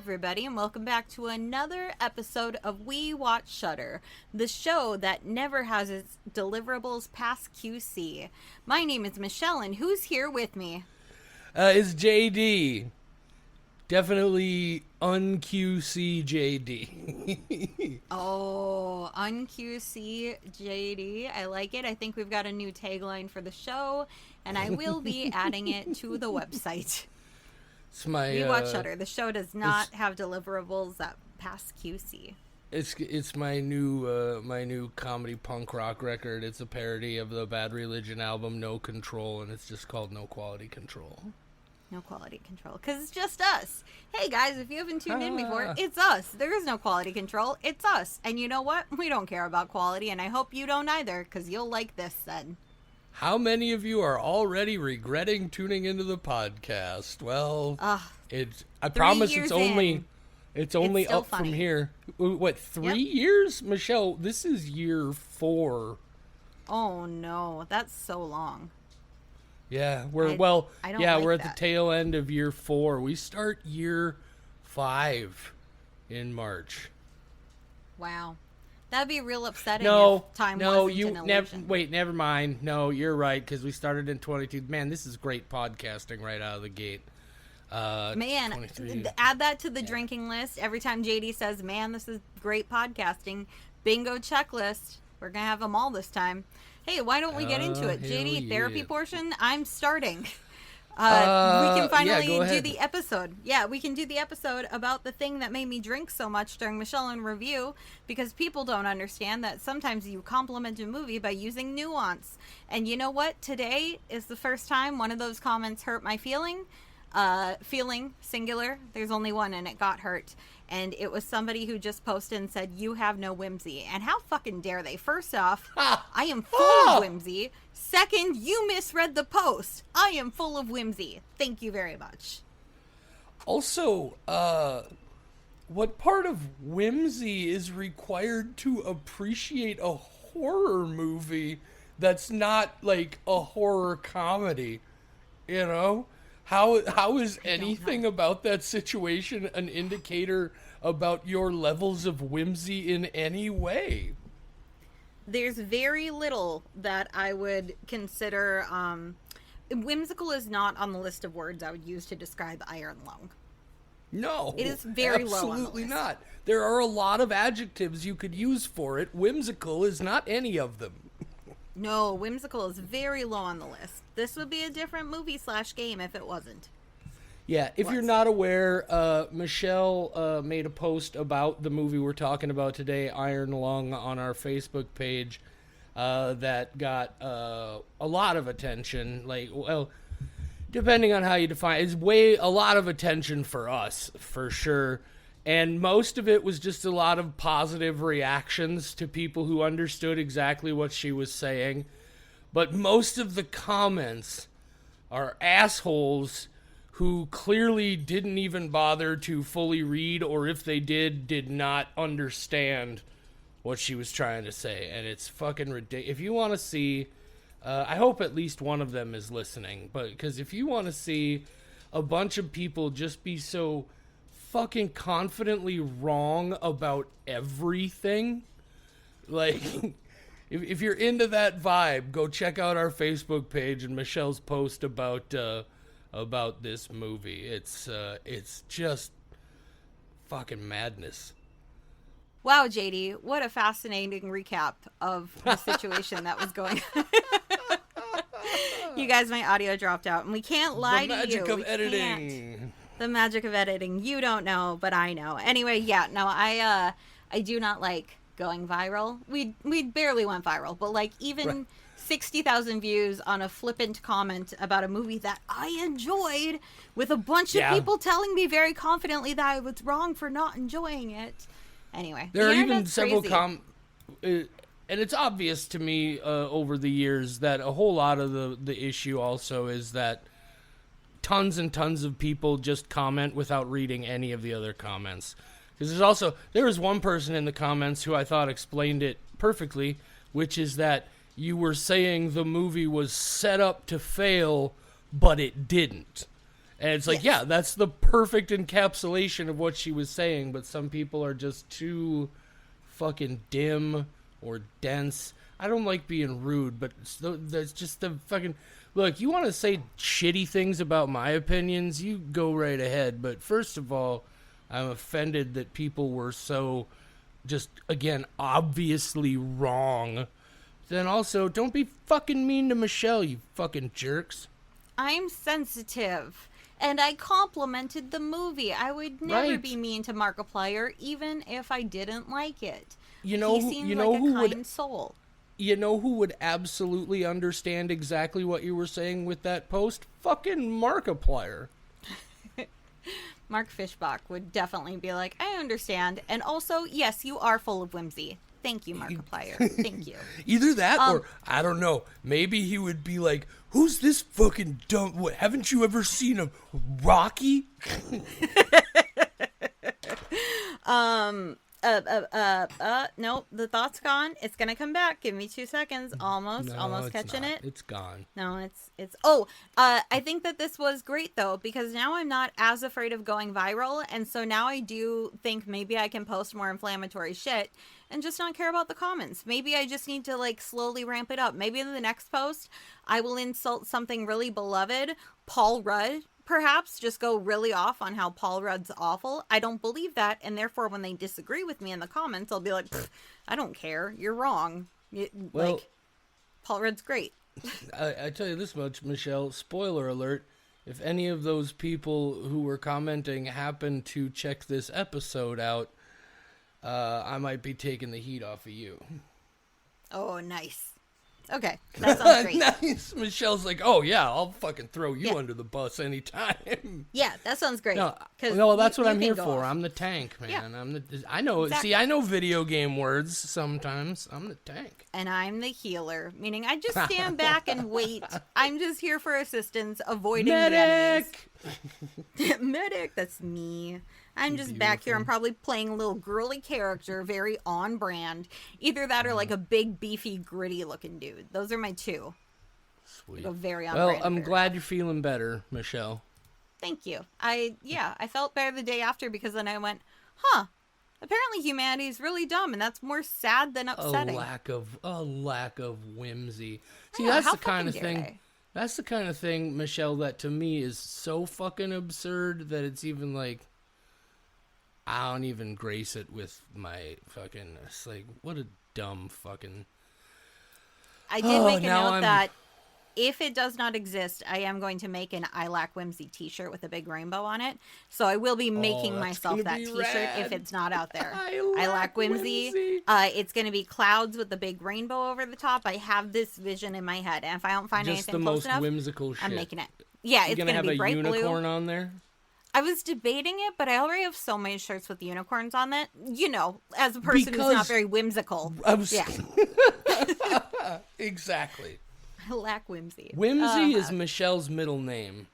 everybody, and welcome back to another episode of We Watch Shudder, the show that never has its deliverables past QC. My name is Michelle, and who's here with me? It's JD. Definitely un-QC JD. Oh, un-QC JD. I like it. I think we've got a new tagline for the show, and I will be adding it to the website. It's my We Watch Shudder. The show does not have deliverables that pass QC. It's my new comedy punk rock record. It's a parody of the Bad Religion album No Control, and it's just called No Quality Control. No quality control, because it's just us. Hey guys, if you haven't tuned in before, it's us. There is no quality control. It's us. And you know what? We don't care about quality, and I hope you don't either, because you'll like this then. How many of you are already regretting tuning into the podcast? Well, I promise it's only up from here. What, 3 years? Michelle, this is year 4. Oh no, that's so long. Yeah, we're at the tail end of year 4. We start year 5 in March. Wow. That'd be real upsetting if time wasn't an illusion. Never mind. No, you're right, because we started in 22. Man, this is great podcasting right out of the gate. Man, add that to the drinking list. Every time JD says, man, this is great podcasting, bingo checklist. We're going to have them all this time. Hey, why don't we get into it? JD, therapy portion, I'm starting. We can finally do the episode. Yeah, we can do the episode about the thing that made me drink so much during Michelle in Review, because people don't understand that sometimes you compliment a movie by using nuance. And you know what? Today is the first time one of those comments hurt my feeling. Feeling, singular. There's only one, and it got hurt. And it was somebody who just posted and said, you have no whimsy. And how fucking dare they? First off, I am full of whimsy. Second, you misread the post. I am full of whimsy. Thank you very much. Also, what part of whimsy is required to appreciate a horror movie that's not like a horror comedy? You know? How is anything about that situation an indicator about your levels of whimsy in any way? There's very little that I would consider... whimsical is not on the list of words I would use to describe Iron Lung. No. It is very low on the list. Absolutely not. There are a lot of adjectives you could use for it. Whimsical is not any of them. No, whimsical is very low on the list. This would be a different movie/game if it wasn't. Yeah, if you're not aware, Michelle made a post about the movie we're talking about today, Iron Lung, on our Facebook page that got a lot of attention. Like, well, depending on how you define it, it's a lot of attention for us, for sure. And most of it was just a lot of positive reactions to people who understood exactly what she was saying. But most of the comments are assholes who clearly didn't even bother to fully read, or if they did not understand what she was trying to say. And it's fucking ridiculous. If you want to see, I hope at least one of them is listening, but because if you want to see a bunch of people just be so fucking confidently wrong about everything, like, if you're into that vibe, go check out our Facebook page and Michelle's post about this movie. It's just fucking madness. Wow, JD, what a fascinating recap of the situation that was going on. You guys, my audio dropped out, and we can't lie to you. The magic of editing. The magic of editing. You don't know, but I know. Anyway, yeah, no, I do not like going viral. We barely went viral, but like even 60,000 views on a flippant comment about a movie that I enjoyed, with a bunch of people telling me very confidently that I was wrong for not enjoying it. Anyway, there are even several and it's obvious to me over the years that a whole lot of the issue also is that tons and tons of people just comment without reading any of the other comments. Because there was one person in the comments who I thought explained it perfectly, which is that you were saying the movie was set up to fail, but it didn't. And it's like, yeah, that's the perfect encapsulation of what she was saying, but some people are just too fucking dim or dense. I don't like being rude, but that's just the fucking... Look, you want to say shitty things about my opinions, you go right ahead. But first of all, I'm offended that people were so just, again, obviously wrong. Then also, don't be fucking mean to Michelle, you fucking jerks. I'm sensitive. And I complimented the movie. I would never be mean to Markiplier, even if I didn't like it. He seemed like a kind soul. You know who would absolutely understand exactly what you were saying with that post? Fucking Markiplier. Mark Fishbach would definitely be like, I understand. And also, yes, you are full of whimsy. Thank you, Markiplier. Thank you. Either that or, I don't know, maybe he would be like, who's this fucking dumb... What, haven't you ever seen a Rocky? Nope, the thought's gone. It's gonna come back. Give me 2 seconds. Almost catching it. It's gone. No, it's I think that this was great though, because now I'm not as afraid of going viral, and so now I do think maybe I can post more inflammatory shit and just not care about the comments. Maybe I just need to like slowly ramp it up. Maybe in the next post I will insult something really beloved, Paul Rudd. Perhaps just go really off on how Paul Rudd's awful. I don't believe that, and therefore when they disagree with me in the comments, I'll be like, I don't care. You're wrong. Like, Paul Rudd's great. I tell you this much, Michelle, spoiler alert, if any of those people who were commenting happen to check this episode out, I might be taking the heat off of you. Oh, nice. Okay, that sounds great. Nice. Michelle's like, oh yeah, I'll fucking throw you under the bus anytime. Yeah, that sounds great. No, that's what I'm here for. I'm the tank, man. Yeah. I know. Exactly. See, I know video game words sometimes. I'm the tank. And I'm the healer, meaning I just stand back and wait. I'm just here for assistance, avoiding Medic! the enemies. Medic, that's me. I'm just back here. I'm probably playing a little girly character, very on brand. Either that or like a big, beefy, gritty looking dude. Those are my two. Sweet. Like a very on brand. Well, I'm glad you're feeling better, Michelle. Thank you. I felt better the day after because then I went, apparently humanity is really dumb, and that's more sad than upsetting. A lack of whimsy. See, that's the kind of thing. That's the kind of thing, Michelle, that to me is so fucking absurd that it's even like, I don't even grace it with my fucking... It's like, what a dumb fucking... I did make a note that if it does not exist, I am going to make an I Lack Whimsy t-shirt with a big rainbow on it. So I will be making myself that t-shirt rad. If it's not out there. I Lack Whimsy. It's going to be clouds with a big rainbow over the top. I have this vision in my head. And if I don't find just anything close close enough, whimsical shit. I'm making it. Yeah, it's going to be bright blue. Have a unicorn on there? I was debating it, but I already have so many shirts with unicorns on it. You know, as a person who's not very whimsical. Yeah. Exactly. I lack whimsy. Whimsy is Michelle's middle name.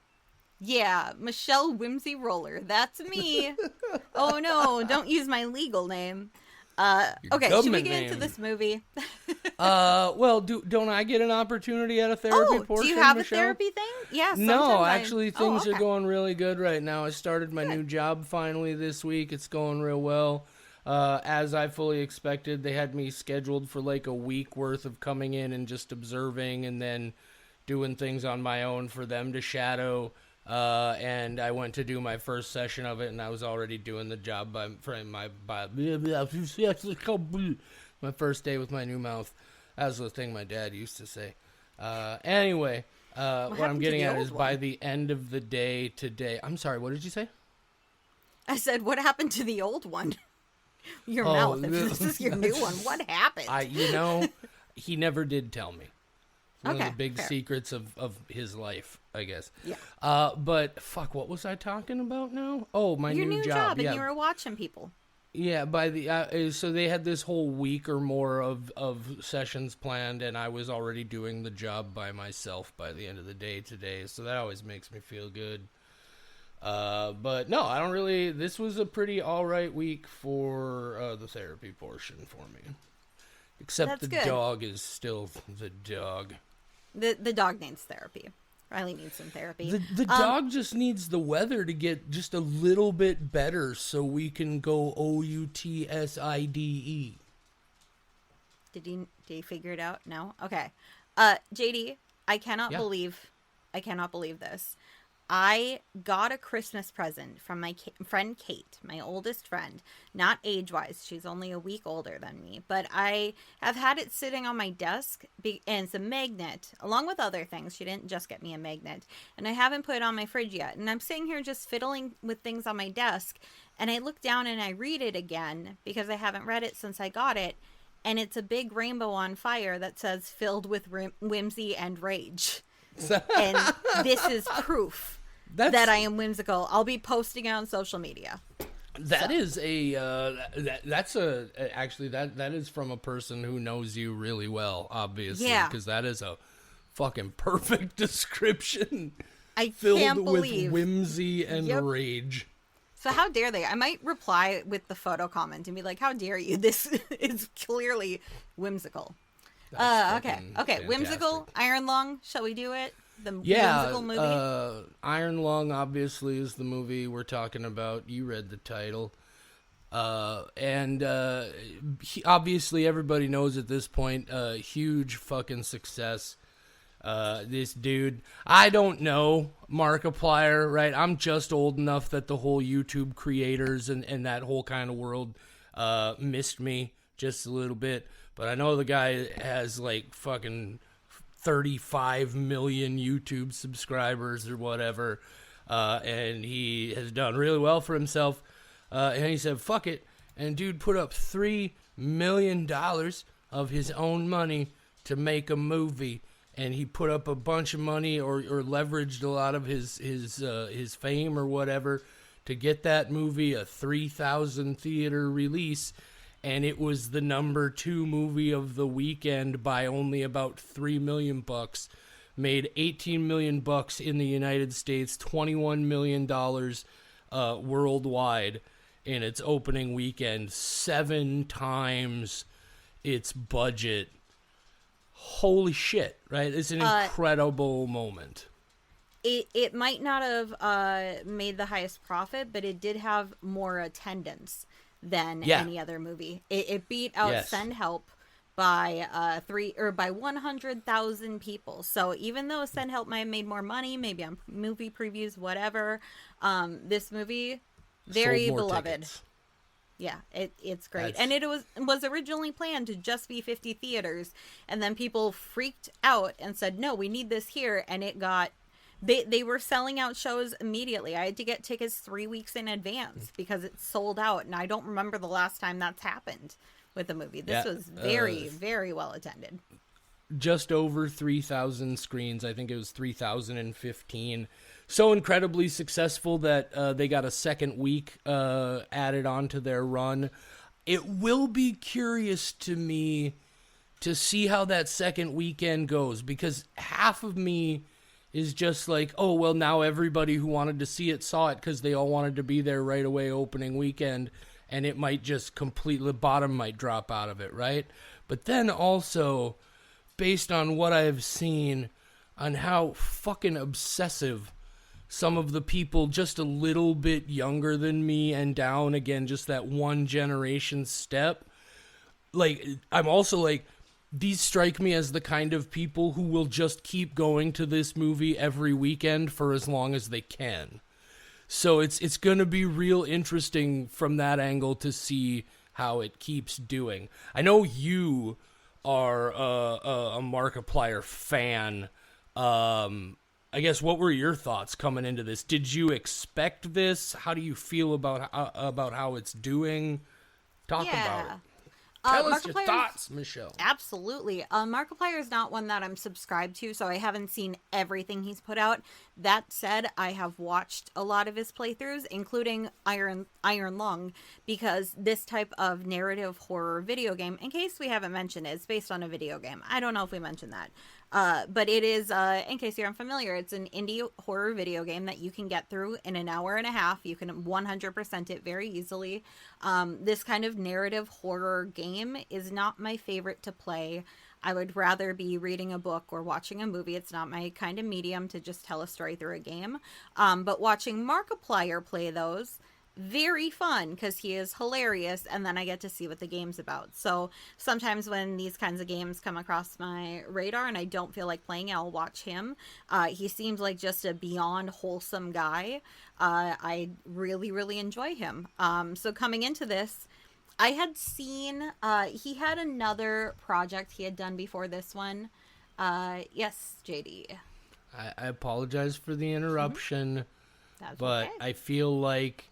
Yeah, Michelle Whimsy Roller. That's me. Oh no, don't use my legal name. Okay, should we get into this movie? Well, don't I get an opportunity at a therapy portion, do you have Michelle? a therapy thing? Yeah, no, actually, things are going really good right now. I started my new job finally this week. It's going real well. As I fully expected, they had me scheduled for like a week worth of coming in and just observing and then doing things on my own for them to shadow. And I went to do my first session of it, and I was already doing the job by my first day with my new mouth. That was the thing my dad used to say. Anyway, what I'm getting at is by the end of the day today. I'm sorry, what did you say? I said, what happened to the old one? Your mouth. If this is your new one, what happened? He never did tell me. One of the big fair. secrets of his life, I guess. Yeah. But fuck, what was I talking about now? Oh, my new job. And you were watching people. Yeah, by the so they had this whole week or more of sessions planned, and I was already doing the job by myself by the end of the day today. So that always makes me feel good. But no, I don't really. This was a pretty all right week for the therapy portion for me. Except the dog is still the dog. The dog needs therapy. Riley needs some therapy. The dog just needs the weather to get just a little bit better so we can go OUTSIDE. Did he figure it out? No? Okay. JD, I cannot believe this. I got a Christmas present from my friend Kate, my oldest friend. Not age-wise, she's only a week older than me. But I have had it sitting on my desk, and it's a magnet, along with other things. She didn't just get me a magnet. And I haven't put it on my fridge yet. And I'm sitting here just fiddling with things on my desk. And I look down and I read it again, because I haven't read it since I got it. And it's a big rainbow on fire that says, filled with whimsy and rage. And this is proof that I am whimsical. I'll be posting it on social media. That is actually that is from a person who knows you really well, obviously. Yeah. Because that is a fucking perfect description. Filled with whimsy and rage. So how dare they? I might reply with the photo comment and be like, how dare you? This is clearly whimsical. Okay. Fantastic. Whimsical, Iron Lung. Shall we do it? The whimsical movie? Iron Lung, obviously, is the movie we're talking about. You read the title. Obviously, everybody knows at this point, huge fucking success. This dude, I don't know Markiplier, right? I'm just old enough that the whole YouTube creators and that whole kind of world missed me just a little bit. But I know the guy has like fucking 35 million YouTube subscribers or whatever, and he has done really well for himself. And he said, fuck it. And dude put up $3 million of his own money to make a movie. And he put up a bunch of money or leveraged a lot of his fame or whatever to get that movie a 3,000 theater release. And it was the number 2 movie of the weekend by only about $3 million. Made $18 million in the United States, $21 million worldwide in its opening weekend, 7 times its budget. Holy shit, right? It's an incredible moment. It might not have made the highest profit, but it did have more attendance than any other movie. It beat out Send Help by 100,000 people. So even though Send Help might have made more money, maybe on movie previews, whatever, this movie, very beloved. Tickets. Yeah, it's great. And it was originally planned to just be 50 theaters, and then people freaked out and said, no, we need this here, and it got... They were selling out shows immediately. I had to get tickets 3 weeks in advance because it sold out, and I don't remember the last time that's happened with a movie. This was very, very well attended. Just over 3,000 screens. I think it was 3,015. So incredibly successful that they got a second week added onto their run. It will be curious to me to see how that second weekend goes, because half of me is just like, oh, well, now everybody who wanted to see it saw it because they all wanted to be there right away opening weekend, and it might just completely, the bottom might drop out of it, right? But then also, based on what I've seen on how fucking obsessive some of the people just a little bit younger than me and down, again, just that one generation step, like, I'm also like, these strike me as the kind of people who will just keep going to this movie every weekend for as long as they can. So it's going to be real interesting from that angle to see how it keeps doing. I know you are a Markiplier fan. I guess, what were your thoughts coming into this? Did you expect this? How do you feel about how it's doing? Talk about it. Tell us your thoughts, Michelle. Absolutely. Markiplier is not one that I'm subscribed to, so I haven't seen everything he's put out. That said, I have watched a lot of his playthroughs, including Iron Lung, because this type of narrative horror video game, in case we haven't mentioned it, it's based on a video game. I don't know if we mentioned that. But it is, in case you're unfamiliar, it's an indie horror video game that you can get through in an hour and a half. You can 100% it very easily. This kind of narrative horror game is not my favorite to play. I would rather be reading a book or watching a movie. It's not my kind of medium to just tell a story through a game. But watching Markiplier play those, very fun because he is hilarious, and then I get to see what the game's about. So sometimes when these kinds of games come across my radar and I don't feel like playing, I'll watch him. He seems like just a beyond wholesome guy. I really, really enjoy him. So coming into this, I had seen he had another project he had done before this one. Yes, JD. I apologize for the interruption, but okay. I feel like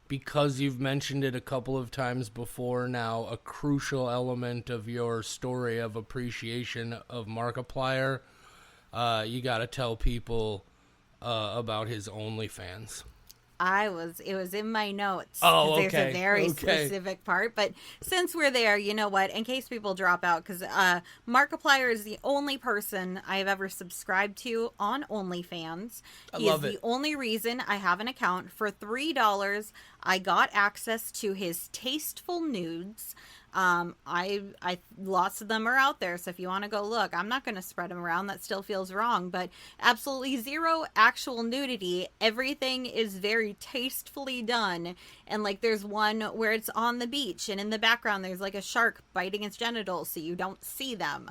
because you've mentioned it a couple of times before now, a crucial element of your story of appreciation of Markiplier, you got to tell people about his OnlyFans. It was in my notes. Oh, okay. There's a very specific part. But since we're there, you know what? In case people drop out, because Markiplier is the only person I have ever subscribed to on OnlyFans. He is the only reason I have an account. For $3, I got access to his tasteful nudes. I lots of them are out there, so if you want to go look, I'm not going to spread them around. That still feels wrong, but absolutely zero actual nudity. Everything is very tastefully done, and like there's one where it's on the beach, and in the background there's like a shark biting its genitals, so you don't see them.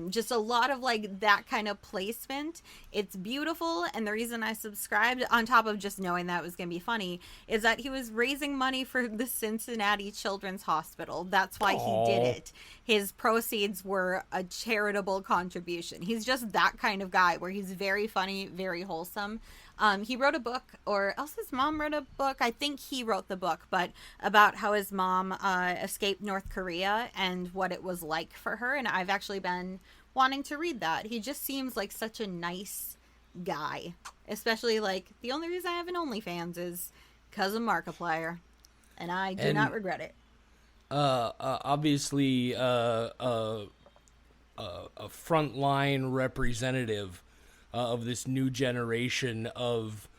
Just a lot of like that kind of placement. It's beautiful, and the reason I subscribed, on top of just knowing that it was going to be funny, is that he was raising money for the Cincinnati Children's Hospital. That's why he did it. His proceeds were a charitable contribution. He's just that kind of guy where he's very funny, very wholesome. He wrote a book, or else his mom wrote a book. I think he wrote the book, but about how his mom escaped North Korea and what it was like for her. And I've actually been wanting to read that. He just seems like such a nice guy, especially like the only reason I have an OnlyFans is because of Markiplier, and I do not regret it. Obviously, a frontline representative of this new generation of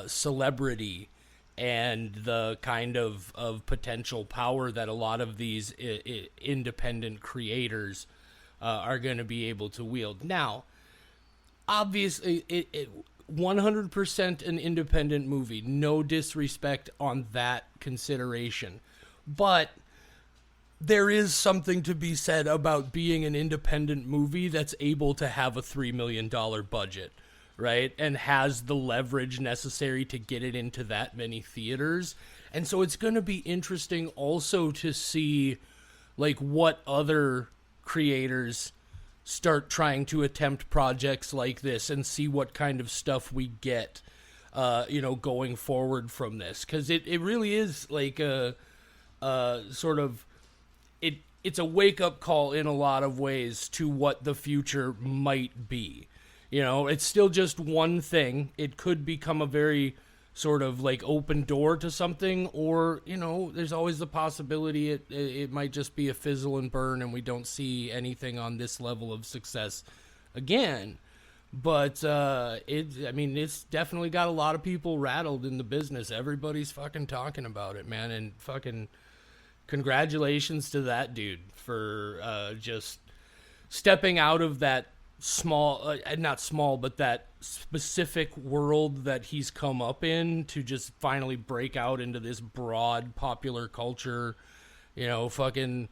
celebrity and the kind of potential power that a lot of these independent creators are going to be able to wield. Now, obviously, it 100% an independent movie. No disrespect on that consideration. But there is something to be said about being an independent movie that's able to have a $3 million budget, right? And has the leverage necessary to get it into that many theaters. And so it's going to be interesting also to see like what other creators start trying to attempt projects like this and see what kind of stuff we get, going forward from this. Because it really is like a sort of, it's a wake-up call in a lot of ways to what the future might be. You know, it's still just one thing. It could become a very sort of like open door to something, or, there's always the possibility it might just be a fizzle and burn and we don't see anything on this level of success again. But it's definitely got a lot of people rattled in the business. Everybody's fucking talking about it, man, and fucking congratulations to that dude for just stepping out of that not small, but that specific world that he's come up in to just finally break out into this broad popular culture. Fucking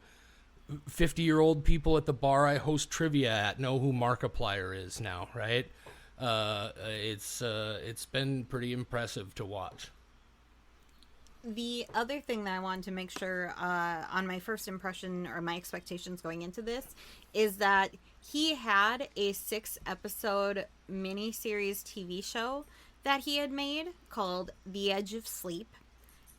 50-year-old people at the bar I host trivia at know who Markiplier is now, right? It's been pretty impressive to watch. The other thing that I wanted to make sure on my first impression or my expectations going into this is that he had a 6-episode miniseries TV show that he had made called The Edge of Sleep,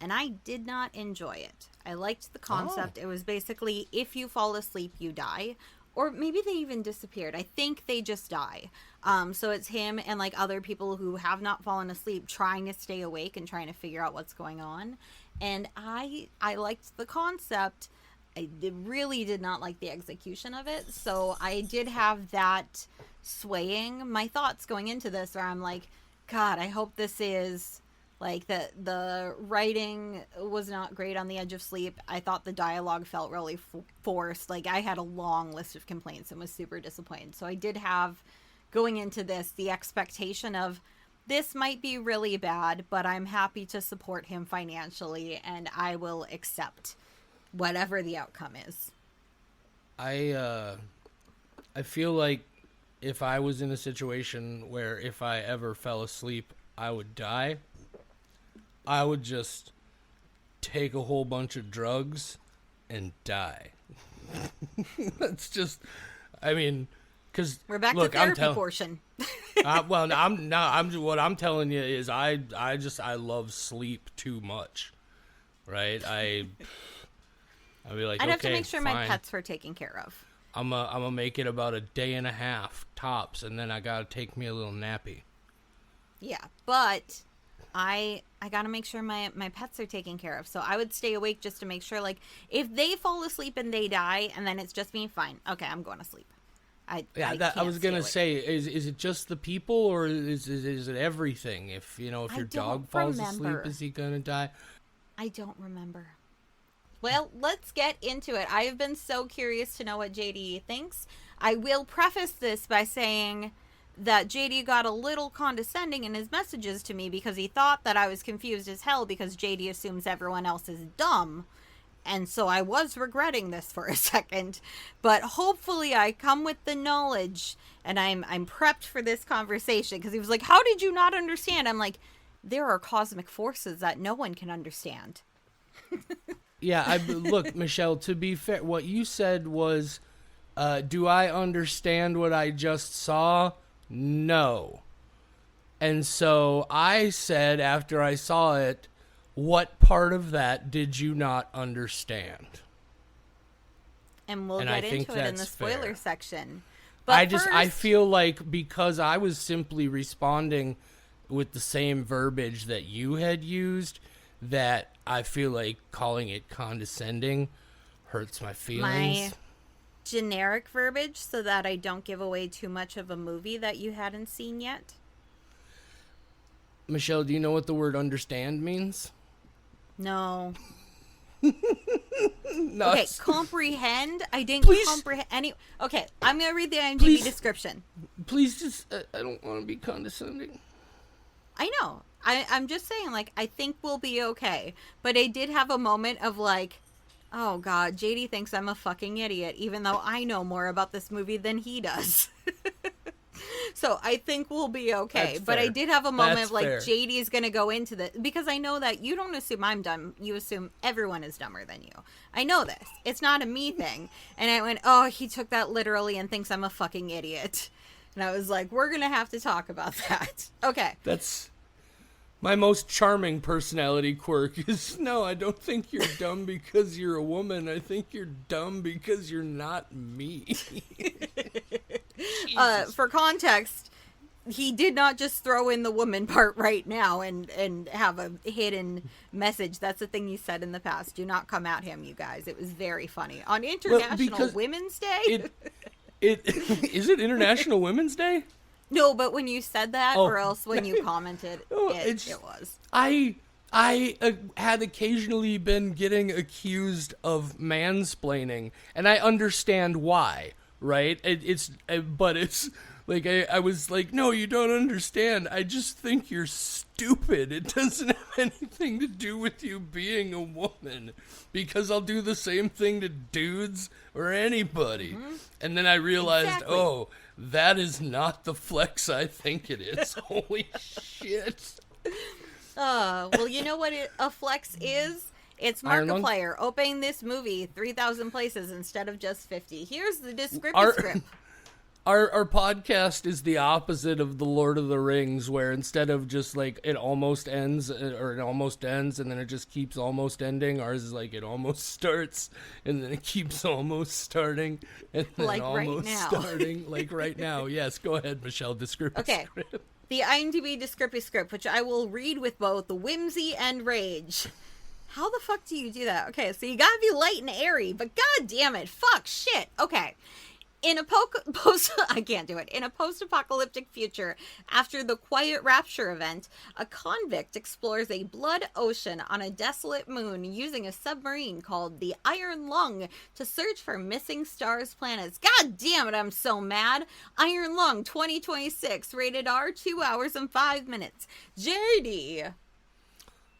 and I did not enjoy it. I liked the concept. It was basically if you fall asleep, you die. Or maybe they even disappeared. I think they just die. So it's him and like other people who have not fallen asleep trying to stay awake and trying to figure out what's going on. And I liked the concept. I really did not like the execution of it. So I did have that swaying my thoughts going into this where I'm like, God, I hope this is Like, the writing was not great on The Edge of Sleep. I thought the dialogue felt really forced. Like, I had a long list of complaints and was super disappointed. So I did have, going into this, the expectation of, this might be really bad, but I'm happy to support him financially, and I will accept whatever the outcome is. I feel like if I was in a situation where if I ever fell asleep, I would die, I would just take a whole bunch of drugs and die. That's just, I mean, because we're back to therapy portion. What I'm telling you is I love sleep too much, right? I'd be like, I'd okay, have to make sure fine. my pets were taken care of. I'm gonna make it about a day and a half tops, and then I gotta take me a little nappy. Yeah, but I gotta make sure my pets are taken care of. So I would stay awake just to make sure, like, if they fall asleep and they die, and then it's just me, fine. Okay, I'm going to sleep. I was gonna say, is it just the people, or is it everything? If your dog falls asleep, is he gonna die? I don't remember. Well, let's get into it. I have been so curious to know what JD thinks. I will preface this by saying that JD got a little condescending in his messages to me because he thought that I was confused as hell because JD assumes everyone else is dumb. And so I was regretting this for a second. But hopefully I come with the knowledge and I'm prepped for this conversation, because he was like, how did you not understand? I'm like, there are cosmic forces that no one can understand. Yeah, look, Michelle, to be fair, what you said was, do I understand what I just saw? No. And so I said, after I saw it, what part of that did you not understand? And we'll get into it in the spoiler section. But I feel like because I was simply responding with the same verbiage that you had used, that I feel like calling it condescending hurts my feelings. My generic verbiage, so that I don't give away too much of a movie that you hadn't seen yet. Michelle, do you know what the word understand means? No. No. Okay, comprehend. I didn't comprehend any. Okay, I'm gonna read the IMDb description. Please, just I don't want to be condescending. I know. I'm just saying, like, I think we'll be okay. But I did have a moment of like, oh God, JD thinks I'm a fucking idiot, even though I know more about this movie than he does. So I think we'll be okay. But I did have a moment of like, JD is going to go into this, because I know that you don't assume I'm dumb. You assume everyone is dumber than you. I know this. It's not a me thing. And I went, oh, he took that literally and thinks I'm a fucking idiot. And I was like, we're going to have to talk about that. Okay. That's my most charming personality quirk is, no, I don't think you're dumb because you're a woman. I think you're dumb because you're not me. For context, he did not just throw in the woman part right now and have a hidden message. That's the thing he said in the past. Do not come at him, you guys. It was very funny. On International Women's Day? Is it International Women's Day? No, but when you said that, or else when you commented, it was. I had occasionally been getting accused of mansplaining, and I understand why, right? But it's like, I was like, no, you don't understand. I just think you're stupid. It doesn't have anything to do with you being a woman, because I'll do the same thing to dudes or anybody. Mm-hmm. And then I realized, oh, that is not the flex I think it is. Holy shit. Well, you know what a flex is? It's Markiplier opening this movie 3,000 places instead of just 50. Here's the descriptive script. Our podcast is the opposite of the Lord of the Rings, where instead of just like it almost ends, or it almost ends and then it just keeps almost ending, ours is like it almost starts and then it keeps almost starting and then like almost right starting. Like right now. Yes, go ahead, Michelle. Descriptive script. The IMDb descriptive script, which I will read with both whimsy and rage. How the fuck do you do that? Okay, so you gotta be light and airy, but god damn it, fuck, shit. Okay. In a post I can't do it. In a post-apocalyptic future, after the Quiet Rapture event, a convict explores a blood ocean on a desolate moon using a submarine called the Iron Lung to search for missing stars, planets. God damn it, I'm so mad. Iron Lung 2026, rated R, 2 hours and 5 minutes. JD.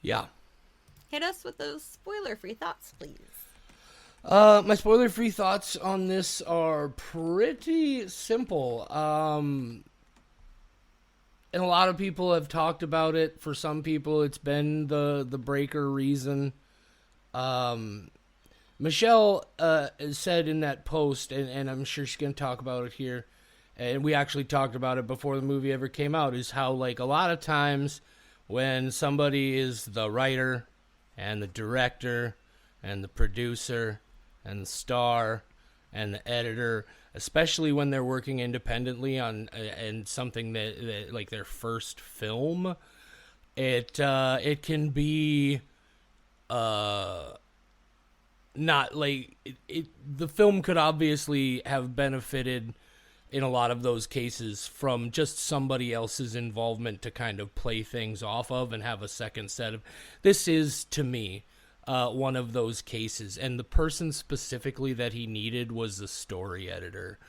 Yeah. Hit us with those spoiler-free thoughts, please. My spoiler-free thoughts on this are pretty simple. And a lot of people have talked about it. For some people, it's been the breaker reason. Michelle said in that post, and I'm sure she's going to talk about it here, and we actually talked about it before the movie ever came out, is how, like, a lot of times when somebody is the writer and the director and the producer and the star and the editor, especially when they're working independently on and something that like their first film, it can be not like the film could obviously have benefited in a lot of those cases from just somebody else's involvement to kind of play things off of and have a second set of. This is, to me, one of those cases, and the person specifically that he needed was the story editor.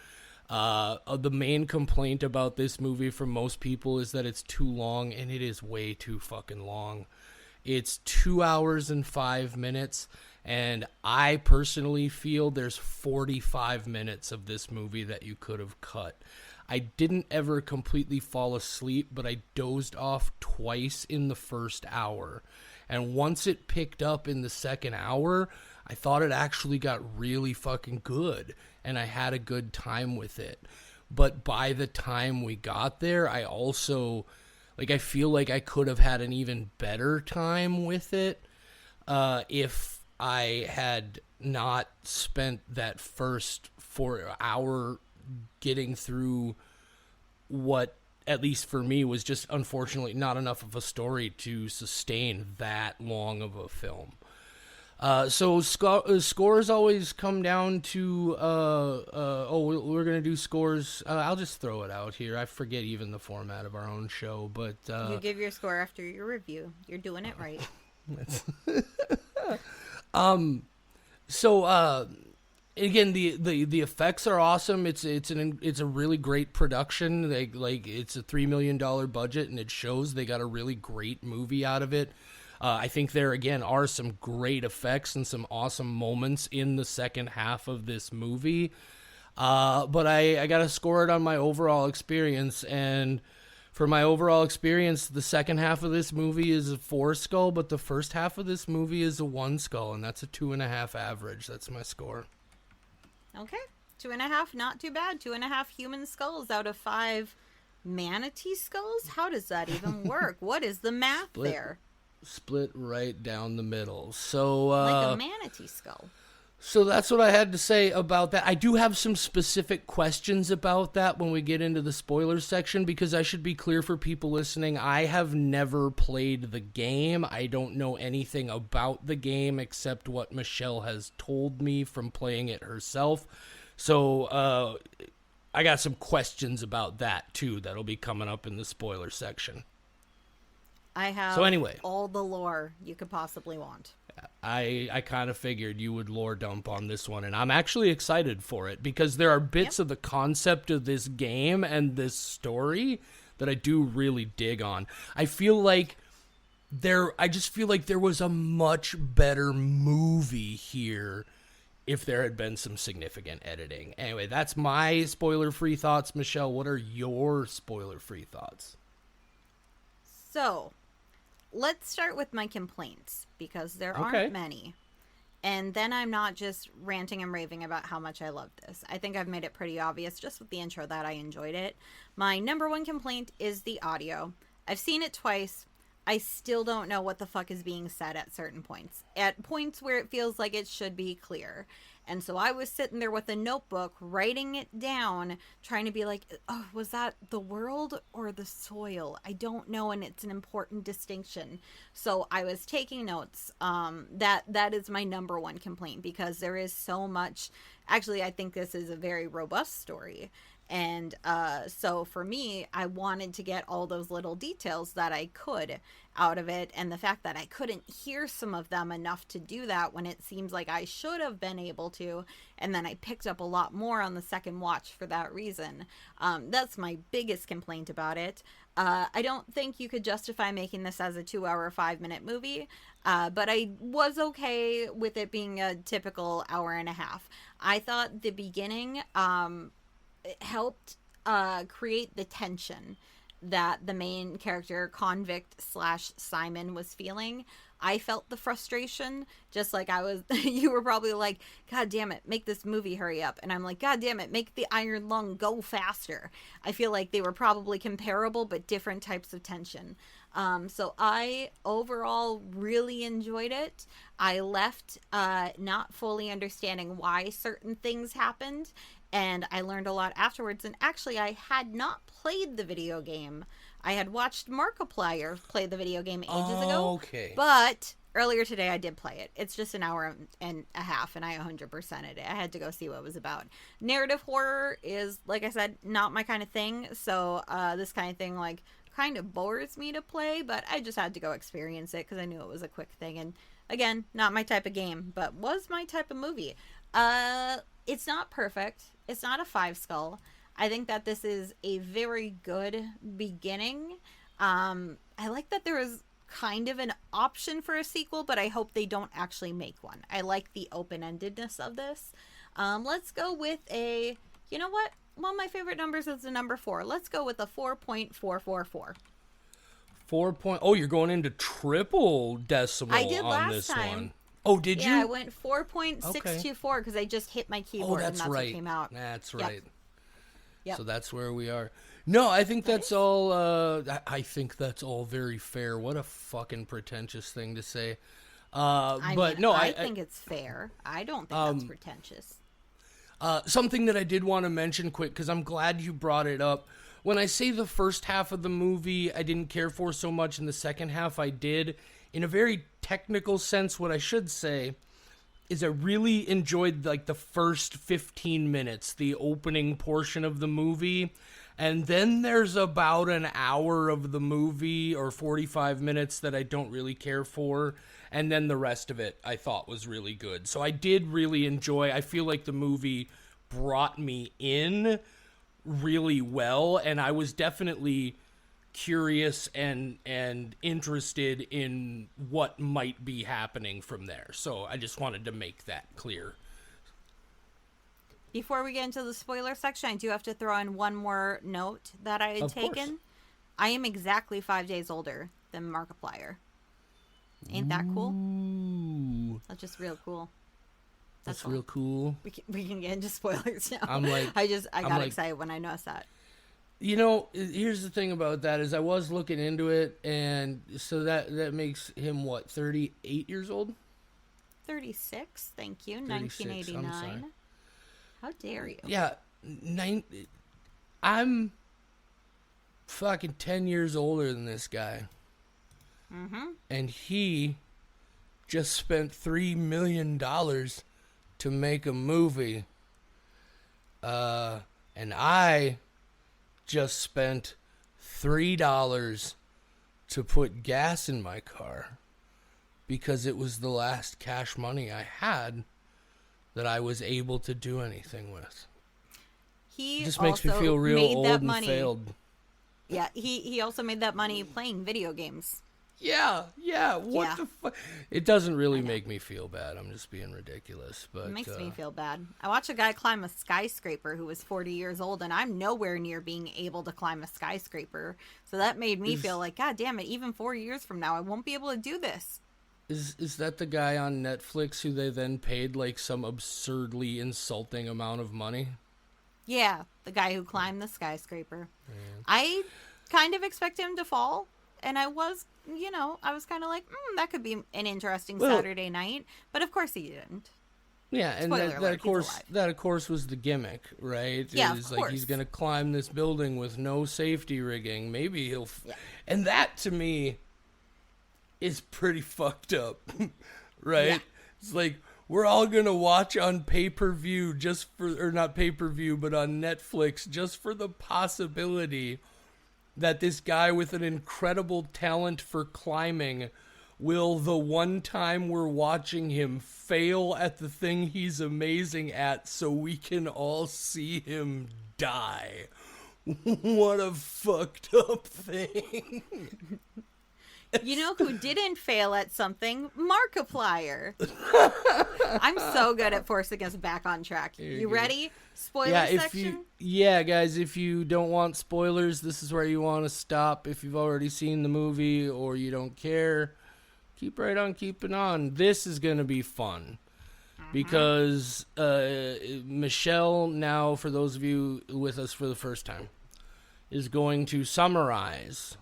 The main complaint about this movie from most people is that it's too long, and it is way too fucking long. It's 2 hours and 5 minutes, and I personally feel there's 45 minutes of this movie that you could have cut. I didn't ever completely fall asleep, but I dozed off twice in the first hour. And once it picked up in the second hour, I thought it actually got really fucking good, and I had a good time with it. But by the time we got there, I also, like, I feel like I could have had an even better time with it if I had not spent that first 4 hour getting through what, at least for me, was just unfortunately not enough of a story to sustain that long of a film. So scores always come down to, we're going to do scores. I'll just throw it out here. I forget even the format of our own show, but... you give your score after your review. You're doing it right. Again, the effects are awesome. It's a really great production. It's a $3 million budget, and it shows. They got a really great movie out of it. I think there again are some great effects and some awesome moments in the second half of this movie. But I gotta score it on my overall experience, and for my overall experience, the second half of this movie is a 4 skull, but the first half of this movie is a 1 skull, and that's a 2.5 average. That's my score. Okay, 2.5, not too bad. 2.5 human skulls out of 5 manatee skulls? How does that even work? What is the math there? Split right down the middle. So like a manatee skull. So that's what I had to say about that. I do have some specific questions about that when we get into the spoilers section, because I should be clear for people listening. I have never played the game. I don't know anything about the game except what Michelle has told me from playing it herself. So I got some questions about that too that'll be coming up in the spoiler section. I have all the lore you could possibly want. I kind of figured you would lore dump on this one, and I'm actually excited for it because there are bits of the concept of this game and this story that I do really dig on. I just feel like there was a much better movie here if there had been some significant editing. Anyway, that's my spoiler-free thoughts. Michelle, what are your spoiler-free thoughts? So, let's start with my complaints, because there aren't many. And then I'm not just ranting and raving about how much I love this. I think I've made it pretty obvious just with the intro that I enjoyed it. My number one complaint is the audio. I've seen it twice. I still don't know what the fuck is being said at certain points. At points where it feels like it should be clear. And so I was sitting there with a notebook, writing it down, trying to be like, oh, was that the world or the soil? I don't know, and it's an important distinction. So I was taking notes. That is my number one complaint, because there is so much. Actually, I think this is a very robust story. And so for me, I wanted to get all those little details that I could out of it. And the fact that I couldn't hear some of them enough to do that when it seems like I should have been able to. And then I picked up a lot more on the second watch for that reason. That's my biggest complaint about it. I don't think you could justify making this as a 2-hour, 5-minute movie. But I was okay with it being a typical hour and a half. I thought the beginning it helped create the tension that the main character, convict / Simon, was feeling. I felt the frustration, just like I was. You were probably like, God damn it, make this movie hurry up. And I'm like, God damn it, make the Iron Lung go faster. I feel like they were probably comparable, but different types of tension. So I overall really enjoyed it. I left not fully understanding why certain things happened, and I learned a lot afterwards. And actually, I had not played the video game. I had watched Markiplier play the video game ages ago. Okay. But earlier today, I did play it. It's just an hour and a half, and I 100%ed it. I had to go see what it was about. Narrative horror is, like I said, not my kind of thing. So this kind of thing, like, kind of bores me to play, but I just had to go experience it because I knew it was a quick thing. And again, not my type of game, but was my type of movie. It's not perfect. It's not a 5 skull. I think that this is a very good beginning. I like that there is kind of an option for a sequel, but I hope they don't actually make one. I like the open-endedness of this. Let's go with a, you know what? One of my favorite numbers is the number 4. Let's go with a 4.444. Oh, you're going into triple decimal I did on last this time. one. Oh, did you? Yeah, I went 4.624 because I just hit my keyboard and that's right. what came out. That's right. Yep. So that's where we are. No, I think that's all. I think that's all very fair. What a fucking pretentious thing to say. I think it's fair. I don't think that's pretentious. Something that I did want to mention quick, because I'm glad you brought it up. When I say the first half of the movie I didn't care for so much, and the second half I did, in a very technical sense, what I should say is I really enjoyed like the first 15 minutes, the opening portion of the movie. And then there's about an hour of the movie or 45 minutes that I don't really care for. And then the rest of it I thought was really good. So I did really enjoy. I feel like the movie brought me in really well. And I was definitely curious and interested in what might be happening from there. So I just wanted to make that clear. Before we get into the spoiler section, I do have to throw in one more note that I had taken. Course. I am exactly 5 days older than Markiplier. Ain't that cool? Ooh. That's just real cool. That's real cool. We can get into spoilers now. I'm like, I got excited when I noticed that. You know, here's the thing about that is I was looking into it, and so that makes him, what, 38 years old? 36, thank you, 36, 1989. I'm sorry. How dare you? Yeah, I'm fucking 10 years older than this guy. Mm-hmm. And he just spent $3 million to make a movie. And I just spent $3 to put gas in my car because it was the last cash money I had that I was able to do anything with. He it just makes me feel real old and failed. Yeah, he also made that money playing video games. Yeah. What the fuck? It doesn't really make me feel bad. I'm just being ridiculous. But it makes me feel bad. I watched a guy climb a skyscraper who was 40 years old, and I'm nowhere near being able to climb a skyscraper. So that made me feel like, God damn it, even 4 years from now, I won't be able to do this. Is that the guy on Netflix who they then paid like some absurdly insulting amount of money? Yeah, the guy who climbed the skyscraper. Man. I kind of expect him to fall. And I was kind of like, that could be an interesting Saturday night. But of course he didn't. Yeah, and that of course was the gimmick, right? Yeah, it is like he's gonna climb this building with no safety rigging. Maybe he'll, and that to me is pretty fucked up, right? Yeah. It's like we're all gonna watch on pay-per-view or not pay-per-view, but on Netflix just for the possibility that this guy with an incredible talent for climbing will, the one time we're watching him, fail at the thing he's amazing at so we can all see him die. What a fucked up thing. You know who didn't fail at something? Markiplier. I'm so good at forcing us back on track. You ready? Spoiler section? Guys, if you don't want spoilers, this is where you want to stop. If you've already seen the movie or you don't care, keep right on keeping on. This is going to be fun. Because Michelle, now for those of you with us for the first time, is going to summarize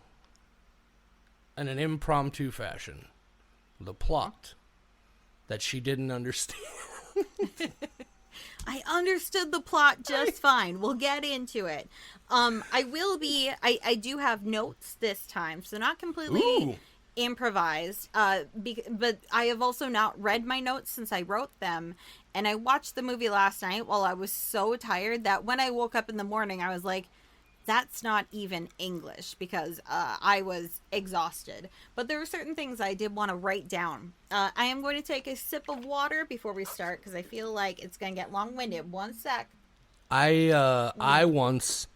in an impromptu fashion the plot that she didn't understand. I understood the plot just fine. We'll get into it. I do have notes this time, so not completely improvised. But I have also not read my notes since I wrote them. And I watched the movie last night while I was so tired that when I woke up in the morning, I was like, that's not even English, because I was exhausted. But there were certain things I did want to write down. I am going to take a sip of water before we start, because I feel like it's going to get long-winded. One sec. I once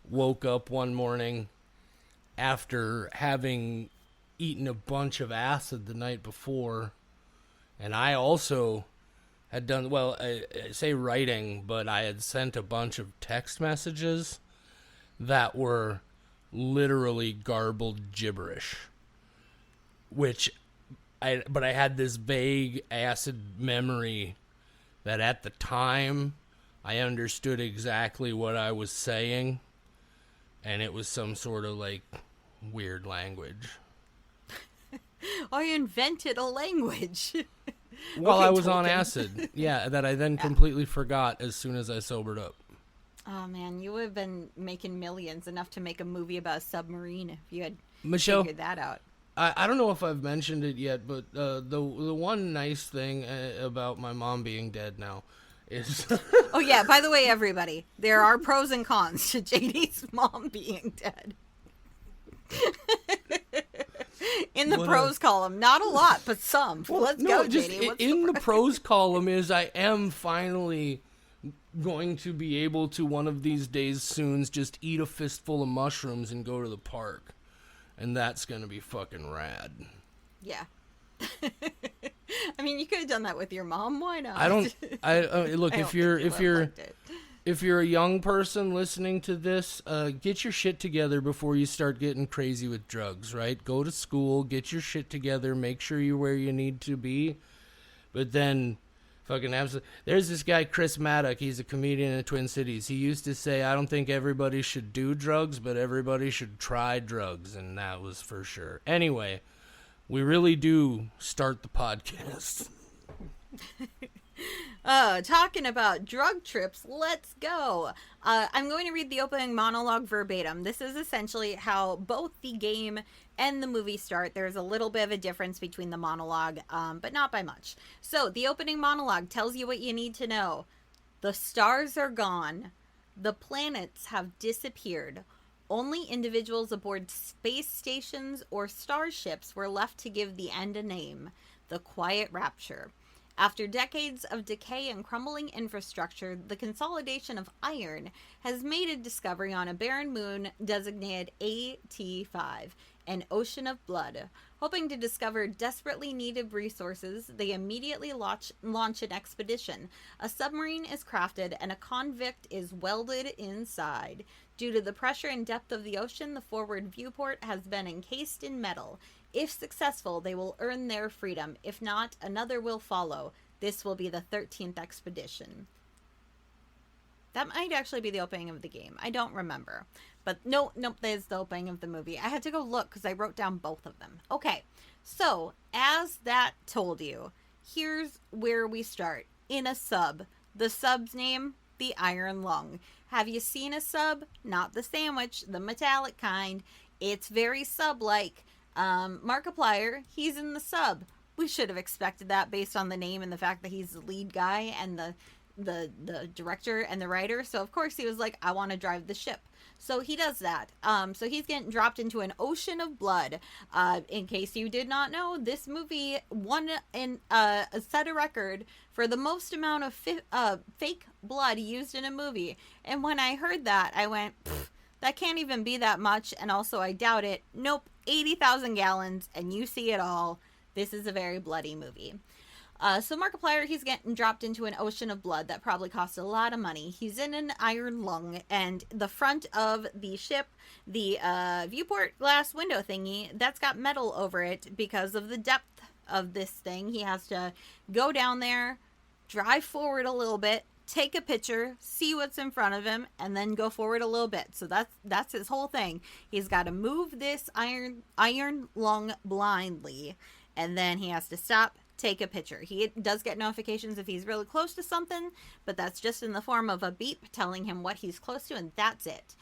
woke up one morning after having eaten a bunch of acid the night before, and I also had done, well, I say writing, but I had sent a bunch of text messages that were literally garbled gibberish, but I had this vague acid memory that at the time I understood exactly what I was saying, and it was some sort of like weird language. I invented a language. While I was on acid, that I then completely forgot as soon as I sobered up. Oh, man, you would have been making millions, enough to make a movie about a submarine if you had figured that out. I don't know if I've mentioned it yet, but the one nice thing about my mom being dead now is... Oh, yeah, by the way, everybody, there are pros and cons to JD's mom being dead. In the pros column, not a lot, but some. Let's go, JD. In the pros column is I am finally going to be able to one of these days soon just eat a fistful of mushrooms and go to the park, and that's gonna be fucking rad. Yeah. I mean, you could have done that with your mom. Why not? Look, if you're a young person listening to this, get your shit together before you start getting crazy with drugs, right? Go to school, get your shit together, make sure you're where you need to be, but then fucking absolutely. There's this guy, Chris Maddock. He's a comedian in the Twin Cities. He used to say, I don't think everybody should do drugs, but everybody should try drugs. And that was for sure. Anyway, we really do start the podcast. Talking about drug trips, let's go. I'm going to read the opening monologue verbatim. This is essentially how both the game and the movie start. There's a little bit of a difference between the monologue, but not by much. So the opening monologue tells you what you need to know. The stars are gone. The planets have disappeared. Only individuals aboard space stations or starships were left to give the end a name. The Quiet Rapture. After decades of decay and crumbling infrastructure, the consolidation of iron has made a discovery on a barren moon designated AT5, an ocean of blood. Hoping to discover desperately needed resources, they immediately launch an expedition. A submarine is crafted and a convict is welded inside. Due to the pressure and depth of the ocean, the forward viewport has been encased in metal. If successful, they will earn their freedom. If not, another will follow. This will be the 13th expedition. That might actually be the opening of the game. I don't remember. But nope, there's the opening of the movie. I had to go look because I wrote down both of them. Okay, so as that told you, here's where we start. in a sub. The sub's name, the Iron Lung. Have you seen a sub? Not the sandwich, the metallic kind. It's very sub-like. Markiplier, he's in the sub. We should have expected that based on the name and the fact that he's the lead guy and the director and the writer. So of course he was like, I want to drive the ship. So he does that. So he's getting dropped into an ocean of blood. In case you did not know, this movie won a set a record for the most amount of fake blood used in a movie. And when I heard that, I went, that can't even be that much. And also, I doubt it. Nope, 80,000 gallons, and you see it all. This is a very bloody movie. So Markiplier, he's getting dropped into an ocean of blood that probably cost a lot of money. He's in an iron lung, and the front of the ship, the viewport glass window thingy, that's got metal over it because of the depth of this thing. He has to go down there, drive forward a little bit, take a picture, see what's in front of him, and then go forward a little bit. So that's his whole thing. He's got to move this iron lung blindly, and then he has to stop, take a picture. He does get notifications if he's really close to something, but that's just in the form of a beep telling him what he's close to, and that's it.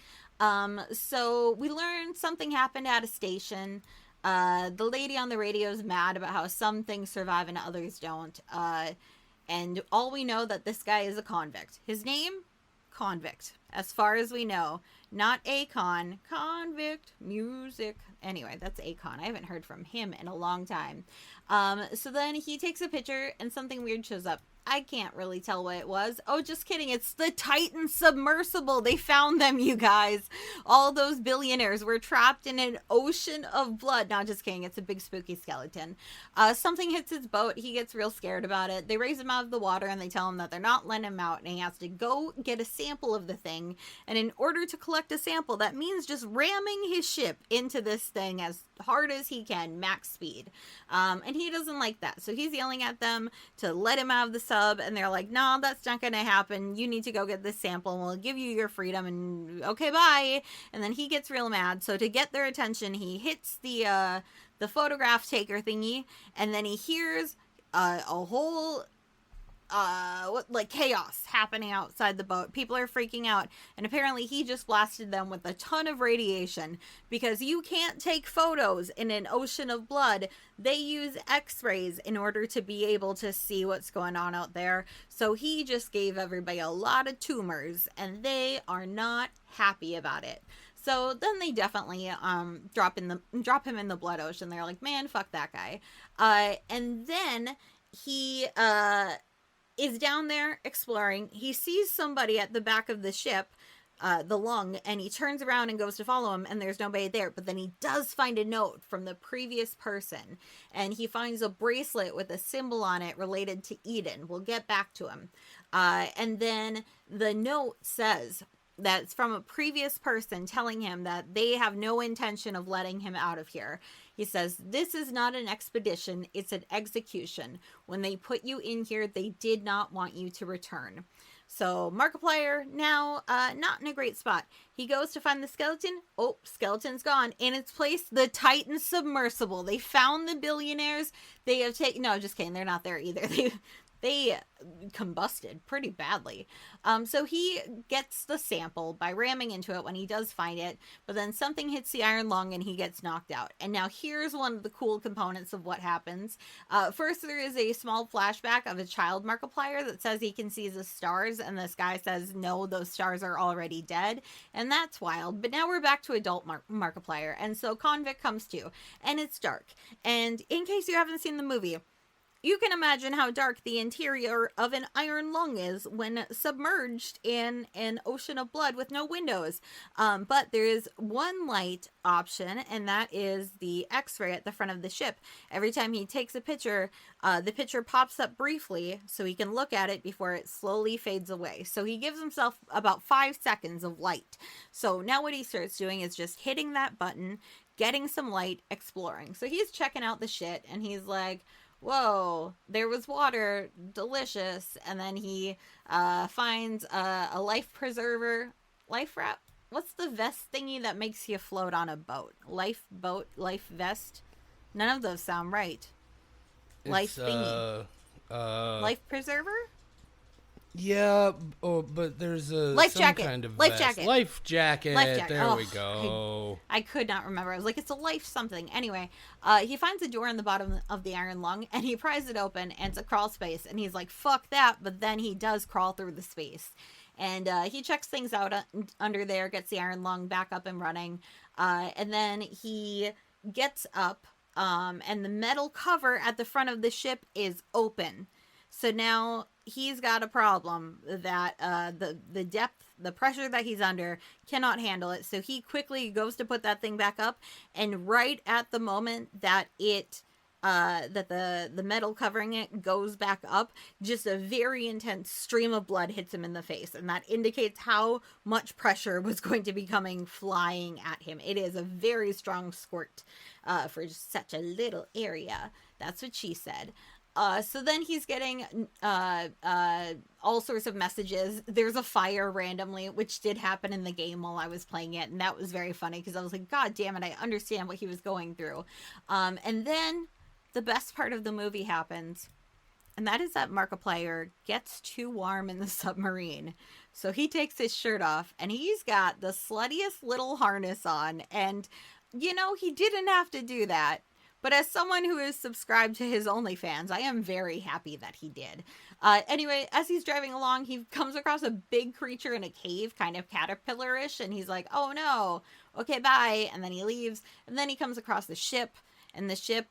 So we learned something happened at a station. The lady on the radio is mad about how some things survive and others don't. And all we know that this guy is a convict. His name? Convict. As far as we know. Not Akon. Convict. Music. Anyway, that's Akon. I haven't heard from him in a long time. So then he takes a picture and something weird shows up. I can't really tell what it was. Oh, just kidding. It's the Titan submersible. They found them, you guys. All those billionaires were trapped in an ocean of blood. No, just kidding. It's a big spooky skeleton. Something hits his boat. He gets real scared about it. They raise him out of the water and they tell him that they're not letting him out and he has to go get a sample of the thing. And in order to collect a sample, that means just ramming his ship into this thing as hard as he can, max speed. And he doesn't like that. So he's yelling at them to let him out of the sub, and they're like, no, that's not gonna happen. You need to go get this sample and we'll give you your freedom, and okay, bye. And then he gets real mad. So to get their attention, he hits the photograph taker thingy, and then he hears a whole chaos happening outside the boat. People are freaking out, and apparently he just blasted them with a ton of radiation because you can't take photos in an ocean of blood. They use x-rays in order to be able to see what's going on out there. So he just gave everybody a lot of tumors, and they are not happy about it. So then they definitely drop him in the blood ocean. They're like, man, fuck that guy. And then he is down there exploring. He sees somebody at the back of the ship, the lung, and he turns around and goes to follow him, and there's nobody there. But then he does find a note from the previous person, and he finds a bracelet with a symbol on it related to Eden. We'll get back to him. And then the note says that it's from a previous person telling him that they have no intention of letting him out of here. He says, this is not an expedition, it's an execution. When they put you in here, they did not want you to return. So Markiplier now not in a great spot. He goes to find the skeleton. Oh, skeleton's gone. In its place, the Titan submersible. They found the billionaires. They have taken... No, just kidding. They're not there either. They combusted pretty badly. So he gets the sample by ramming into it when he does find it, but then something hits the iron lung and he gets knocked out. And now here's one of the cool components of what happens. First, there is a small flashback of a child Markiplier that says he can see the stars, and this guy says, no, those stars are already dead. And that's wild. But now we're back to adult Markiplier. And so Convict comes to, and it's dark. And in case you haven't seen the movie, you can imagine how dark the interior of an iron lung is when submerged in an ocean of blood with no windows. But there is one light option, and that is the x-ray at the front of the ship. Every time he takes a picture, the picture pops up briefly so he can look at it before it slowly fades away. So he gives himself about 5 seconds of light. So now what he starts doing is just hitting that button, getting some light, exploring. So he's checking out the shit, and he's like, whoa, there was water, delicious. And then he finds a life preserver, life wrap. What's the vest thingy that makes you float on a boat? Life boat, life vest. None of those sound right. Life thingy. Life preserver? Yeah, but there's a life some jacket. kind of Life vest. jacket. Life jacket. Life jacket. There we go. I could not remember. I was like, it's a life something. Anyway, he finds a door in the bottom of the iron lung, and he pries it open, and it's a crawl space, and he's like, fuck that, but then he does crawl through the space. And he checks things out under there, gets the iron lung back up and running, and then he gets up, and the metal cover at the front of the ship is open. So now he's got a problem that the depth, the pressure that he's under cannot handle it. So he quickly goes to put that thing back up, and right at the moment that that the metal covering it goes back up, just a very intense stream of blood hits him in the face, and that indicates how much pressure was going to be coming flying at him. It is a very strong squirt for just such a little area. That's what she said. So then he's getting all sorts of messages. There's a fire randomly, which did happen in the game while I was playing it, and that was very funny because I was like, God damn it, I understand what he was going through. And then the best part of the movie happens, and that is that Markiplier gets too warm in the submarine. So he takes his shirt off, and he's got the sluttiest little harness on, and, you know, he didn't have to do that. But as someone who is subscribed to his OnlyFans, I am very happy that he did. Anyway, as he's driving along, he comes across a big creature in a cave, kind of caterpillar-ish, and he's like, oh no, okay, bye, and then he leaves. And then he comes across the ship, and the ship,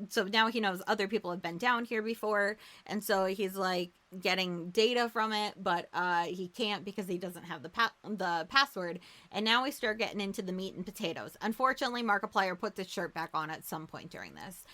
so now he knows other people have been down here before, and so he's like getting data from it, but he can't because he doesn't have the password. And now we start getting into the meat and potatoes. Unfortunately, Markiplier puts his shirt back on at some point during this.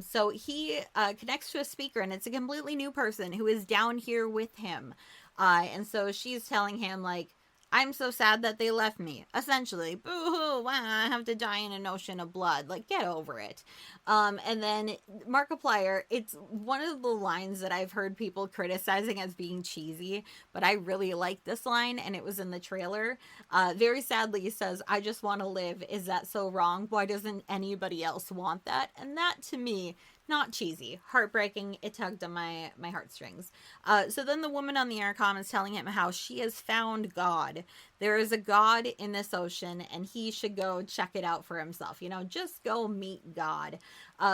So he connects to a speaker, and it's a completely new person who is down here with him. And so she's telling him, like, I'm so sad that they left me. Essentially, boo-hoo, wow, I have to die in an ocean of blood. Like, get over it. And then Markiplier, it's one of the lines that I've heard people criticizing as being cheesy, but I really like this line, and it was in the trailer. Very sadly, he says, I just want to live. Is that so wrong? Why doesn't anybody else want that? And that, to me, not cheesy, heartbreaking. It tugged on my heartstrings. So then the woman on the intercom is telling him how she has found God. There is a God in this ocean, and he should go check it out for himself. You know, just go meet God.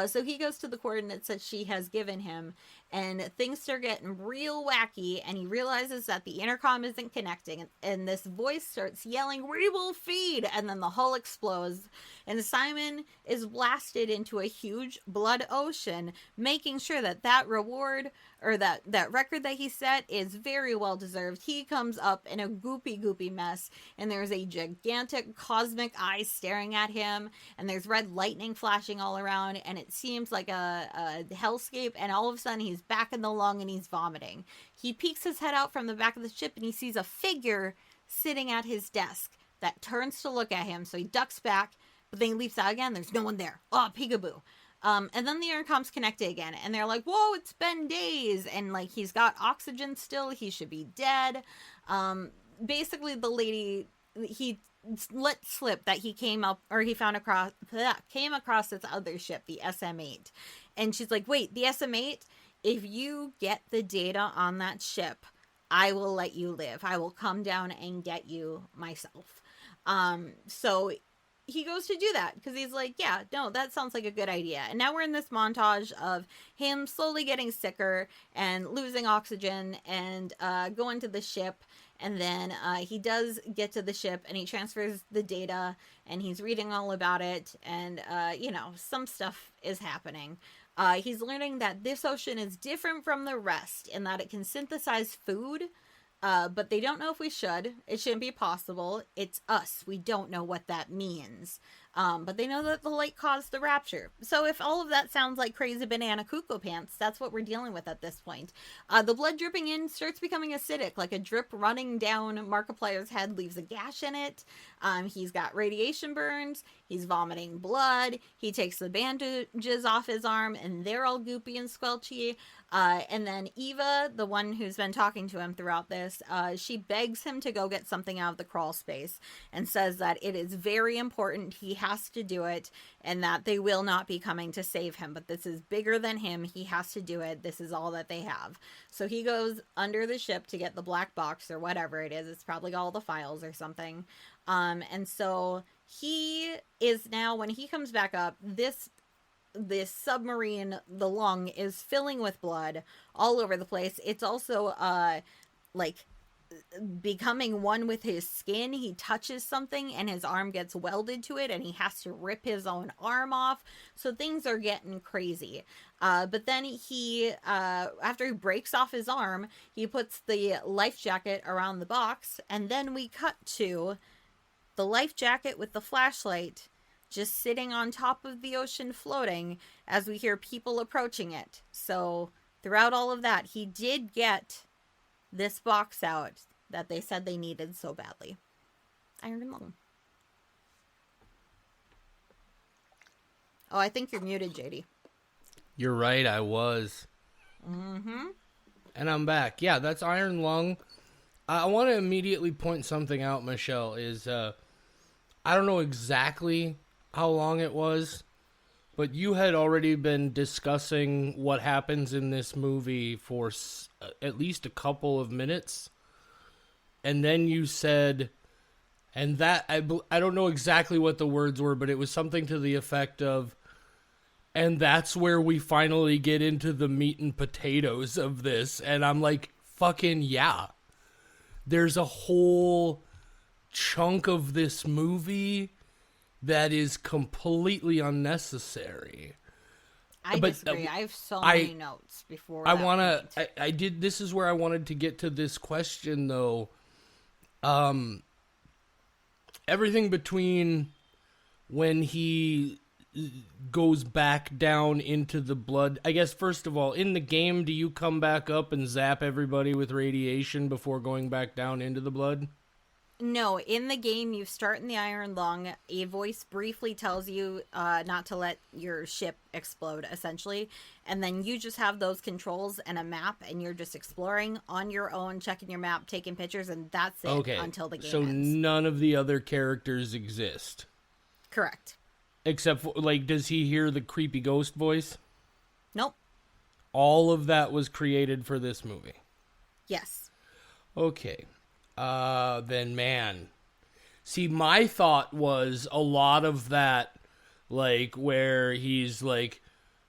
So he goes to the coordinates that she has given him, and things start getting real wacky, and he realizes that the intercom isn't connecting, and this voice starts yelling, we will feed, and then the hull explodes, and Simon is blasted into a huge blood ocean, making sure that that reward, or that record that he set is very well deserved. He comes up in a goopy mess, and there's a gigantic cosmic eye staring at him, and there's red lightning flashing all around, and it seems like a hellscape, and all of a sudden he's back in the lung and he's vomiting. He peeks his head out from the back of the ship, and he sees a figure sitting at his desk that turns to look at him, so he ducks back, but then he leaps out again. There's no one there. Oh, peekaboo. And then the intercom's connected again, and they're like, whoa, it's been days, and like he's got oxygen still, he should be dead. Basically the lady, he let slip that he came across this other ship, the SM-8, and she's like, wait, the SM-8, if you get the data on that ship, I will let you live. I will come down and get you myself. So he goes to do that because he's like, yeah, no, that sounds like a good idea. And now we're in this montage of him slowly getting sicker and losing oxygen and going to the ship. And then he does get to the ship, and he transfers the data, and he's reading all about it. And, you know, some stuff is happening. He's learning that this ocean is different from the rest in that it can synthesize food, but they don't know if we should. It shouldn't be possible. It's us. We don't know what that means. But they know that the light caused the rapture. So if all of that sounds like crazy banana cuckoo pants, that's what we're dealing with at this point. The blood dripping in starts becoming acidic, like a drip running down Markiplier's head leaves a gash in it. He's got radiation burns. He's vomiting blood. He takes the bandages off his arm, and they're all goopy and squelchy. And then Eva, the one who's been talking to him throughout this, she begs him to go get something out of the crawl space and says that it is very important he has to do it and that they will not be coming to save him. But this is bigger than him. He has to do it. This is all that they have. So he goes under the ship to get the black box or whatever it is. It's probably all the files or something. And so he is now, when he comes back up, this submarine, the lung, is filling with blood all over the place. It's also like becoming one with his skin. He touches something and his arm gets welded to it and he has to rip his own arm off. So things are getting crazy. But then he, after he breaks off his arm, he puts the life jacket around the box, and then we cut to the life jacket with the flashlight just sitting on top of the ocean floating as we hear people approaching it. So throughout all of that, he did get this box out that they said they needed so badly. Iron Lung. Oh, I think you're muted, JD. You're right, I was. Mm-hmm. And I'm back. Yeah, that's Iron Lung. I want to immediately point something out, Michelle, is I don't know exactly how long it was, but you had already been discussing what happens in this movie for at least a couple of minutes. And then you said, and that, I don't know exactly what the words were, but it was something to the effect of, and that's where we finally get into the meat and potatoes of this. And I'm like, fucking yeah. There's a whole chunk of this movie that is completely unnecessary. I disagree. I have so many notes before this is where I wanted to get to this question, though. Everything between when he goes back down into the blood. I guess, first of all, in the game, do you come back up and zap everybody with radiation before going back down into the blood? No, in the game, you start in the Iron Lung. A voice briefly tells you not to let your ship explode, essentially. And then you just have those controls and a map, and you're just exploring on your own, checking your map, taking pictures, and that's it until the game ends. So none of the other characters exist? Correct. Except for, like, does he hear the creepy ghost voice? Nope. All of that was created for this movie? Yes. Okay. Then man. See, my thought was a lot of that, like, where he's, like,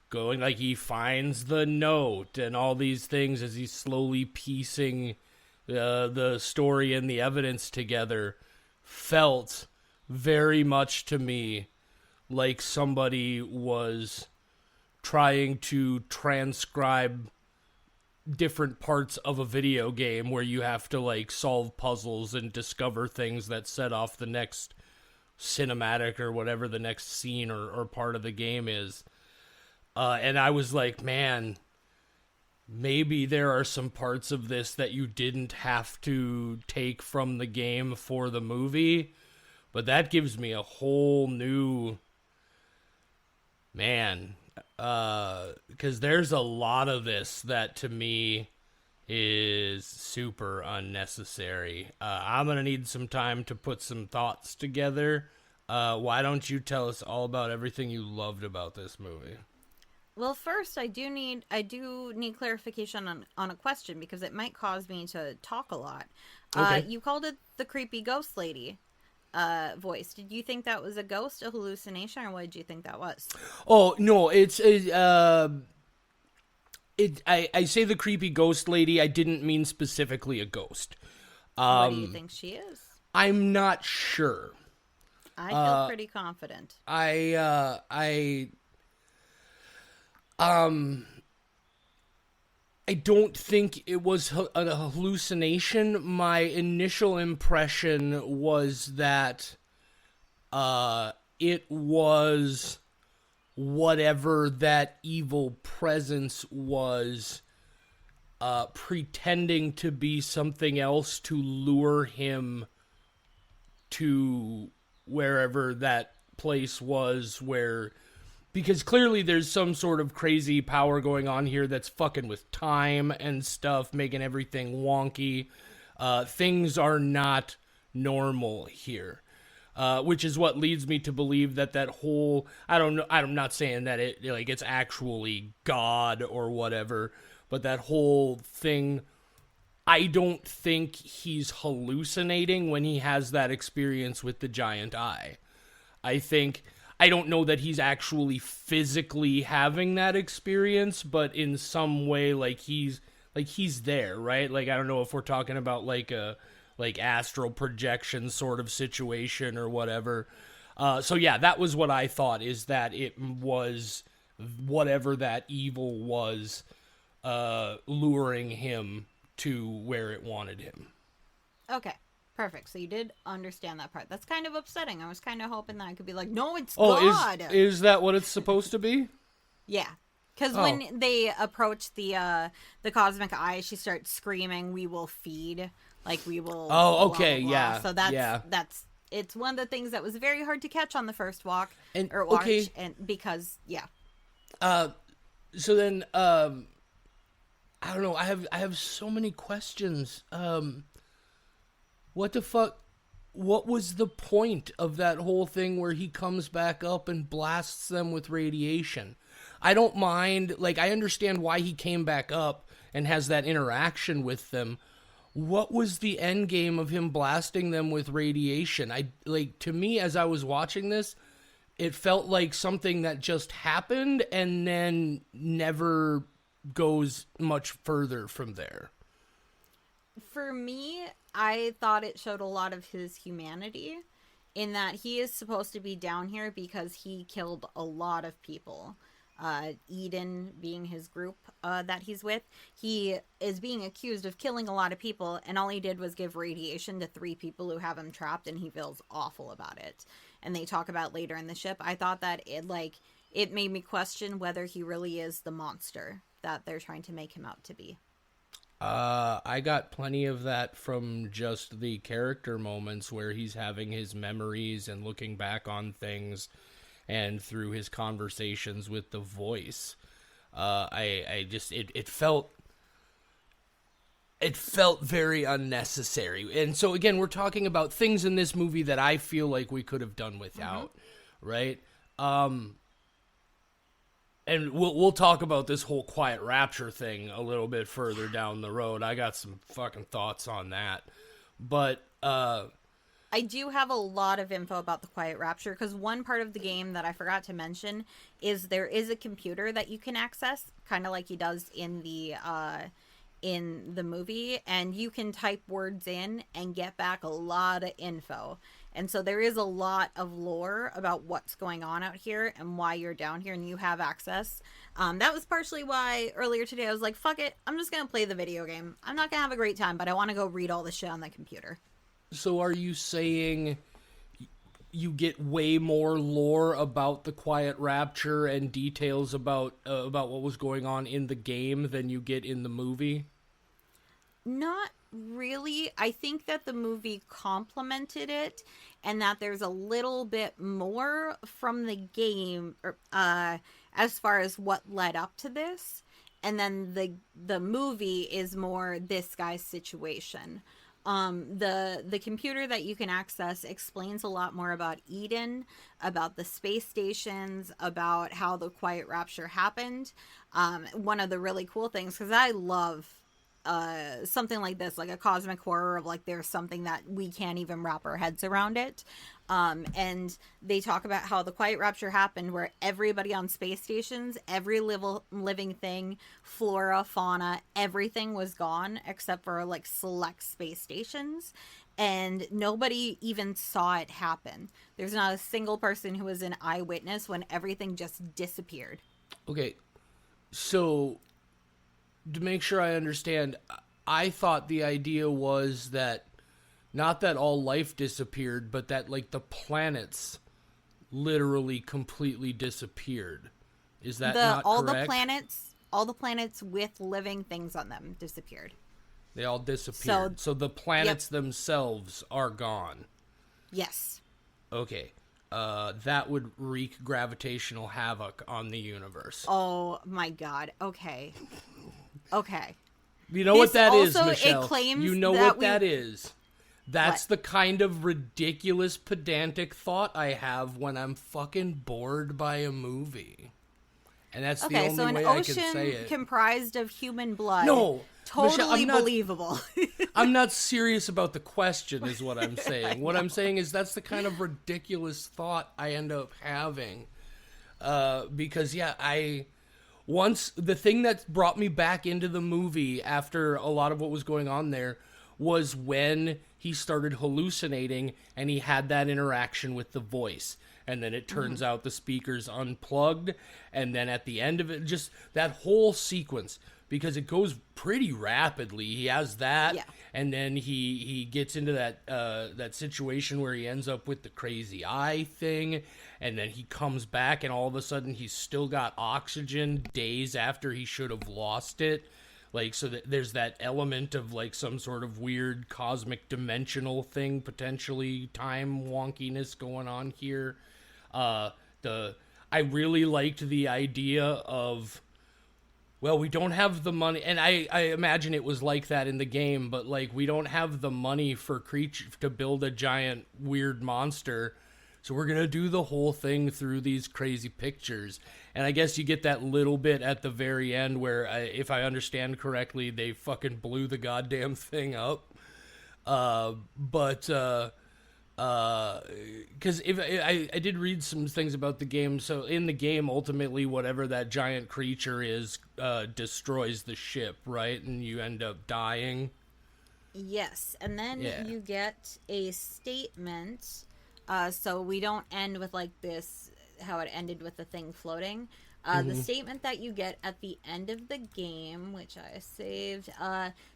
going, like, he finds the note and all these things as he's slowly piecing the story and the evidence together, felt very much to me like somebody was trying to transcribe different parts of a video game where you have to, like, solve puzzles and discover things that set off the next cinematic or whatever the next scene or part of the game is. And I was like, man, maybe there are some parts of this that you didn't have to take from the game for the movie, but that gives me a whole new... Man, because there's a lot of this that to me is super unnecessary. I'm going to need some time to put some thoughts together. Why don't you tell us all about everything you loved about this movie? Well, first, I do need clarification on a question, because it might cause me to talk a lot. Okay. You called it the creepy ghost lady voice. Did you think that was a ghost, a hallucination, or what did you think that was? Oh, no, I say the creepy ghost lady. I didn't mean specifically a ghost. What do you think she is? I'm not sure. I feel pretty confident. I don't think it was a hallucination. My initial impression was that it was whatever that evil presence was pretending to be something else to lure him to wherever that place was, where... Because clearly there's some sort of crazy power going on here that's fucking with time and stuff, making everything wonky. Things are not normal here. which is what leads me to believe that whole, I don't know, I'm not saying that it's actually God or whatever, but that whole thing, I don't think he's hallucinating when he has that experience with the giant eye. I don't know that he's actually physically having that experience, but in some way, he's there, right? I don't know if we're talking about a astral projection sort of situation or whatever. So yeah, that was what I thought, is that it was whatever that evil was luring him to where it wanted him. Okay, perfect. So you did understand that part. That's kind of upsetting. I was kind of hoping that I could be like, no, it's God. Is that what it's supposed to be? Yeah. Because when they approach the cosmic eye, she starts screaming, "We will feed." We will. Oh, okay, blah, blah, blah. yeah. So that's it's one of the things that was very hard to catch on the first watch, and because So then, I don't know. I have so many questions. What the fuck? What was the point of that whole thing where he comes back up and blasts them with radiation? I don't mind. I understand why he came back up and has that interaction with them. What was the end game of him blasting them with radiation? To me, as I was watching this, it felt like something that just happened and then never goes much further from there. For me, I thought it showed a lot of his humanity, in that he is supposed to be down here because he killed a lot of people. Eden being his group that he's with, he is being accused of killing a lot of people, and all he did was give radiation to 3 people who have him trapped, and he feels awful about it. And they talk about later in the ship. I thought that it made me question whether he really is the monster that they're trying to make him out to be. I got plenty of that from just the character moments where he's having his memories and looking back on things, and through his conversations with the voice. It felt very unnecessary. And so again, we're talking about things in this movie that I feel like we could have done without, right? And we'll talk about this whole Quiet Rapture thing a little bit further down the road. I got some fucking thoughts on that. But I do have a lot of info about the Quiet Rapture, because one part of the game that I forgot to mention is there is a computer that you can access, kind of like he does in the movie, and you can type words in and get back a lot of info. And so there is a lot of lore about what's going on out here and why you're down here and you have access. That was partially why earlier today I was like, fuck it, I'm just going to play the video game. I'm not going to have a great time, but I want to go read all the shit on the computer. So are you saying you get way more lore about the Quiet Rapture and details about what was going on in the game than you get in the movie? Not really. I think that the movie complemented it, and that there's a little bit more from the game as far as what led up to this, and then the movie is more this guy's situation. The computer that you can access explains a lot more about Eden, about the space stations, about how the Quiet Rapture happened. One of the really cool things, because I love something like this, like a cosmic horror of there's something that we can't even wrap our heads around it. And they talk about how the Quiet Rapture happened, where everybody on space stations, every living thing, flora, fauna, everything was gone except for select space stations. And nobody even saw it happen. There's not a single person who was an eyewitness when everything just disappeared. Okay, so to make sure I understand, I thought the idea was that not that all life disappeared, but that the planets literally completely disappeared. Is that not correct? All the planets with living things on them disappeared. They all disappeared. So the planets themselves are gone. Yes. Okay. That would wreak gravitational havoc on the universe. Oh my god. Okay. You know what that is, Michelle. You know what that is. That's the kind of ridiculous, pedantic thought I have when I'm fucking bored by a movie. And that's the only way I can say it. Okay, so an ocean comprised of human blood. No. Totally Michelle, believable. I'm not serious about the question, is what I'm saying. What I'm saying is that's the kind of ridiculous thought I end up having. Because, once the thing that brought me back into the movie after a lot of what was going on there was when he started hallucinating and he had that interaction with the voice. And then it turns out the speaker's unplugged. And then at the end of it, just that whole sequence, because it goes pretty rapidly. He has that. Yeah. And then he gets into that situation where he ends up with the crazy eye thing. And then he comes back and all of a sudden he's still got oxygen days after he should have lost it. Like, so that there's that element of like some sort of weird cosmic dimensional thing, potentially time wonkiness going on here. I really liked the idea of, well, we don't have the money, and I imagine it was like that in the game, but like we don't have the money for to build a giant weird monster, so we're gonna do the whole thing through these crazy pictures. And I guess you get that little bit at the very end where, if I understand correctly, they fucking blew the goddamn thing up. Because if I did read some things about the game. So in the game, ultimately, whatever that giant creature is destroys the ship, right? And you end up dying. Yes, and then you get a statement. So we don't end with like this, how it ended with the thing floating. The statement that you get at the end of the game, which I saved,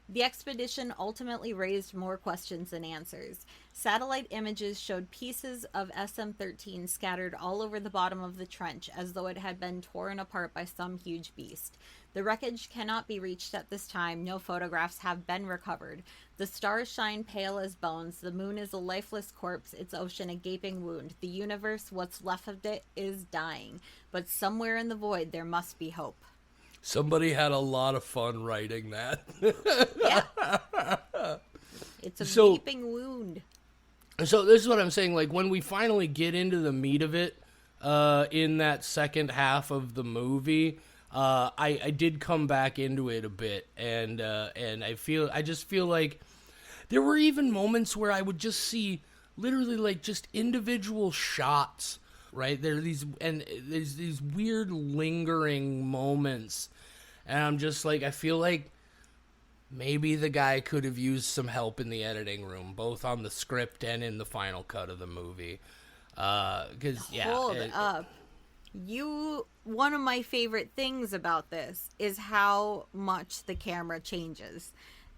the expedition ultimately raised more questions than answers. Satellite images showed pieces of SM-13 scattered all over the bottom of the trench, as though it had been torn apart by some huge beast. The wreckage cannot be reached at this time. No photographs have been recovered. The stars shine pale as bones. The moon is a lifeless corpse, its ocean a gaping wound. The universe, what's left of it, is dying. But somewhere in the void, there must be hope. Somebody had a lot of fun writing that. Yeah. It's a gaping wound. So this is what I'm saying. Like, when we finally get into the meat of it, in that second half of the movie, I did come back into it a bit, and I just feel like there were even moments where I would just see literally like just individual shots, right? There's these weird lingering moments, and I'm just like, I feel like maybe the guy could have used some help in the editing room, both on the script and in the final cut of the movie. Hold up. One of my favorite things about this is how much the camera changes.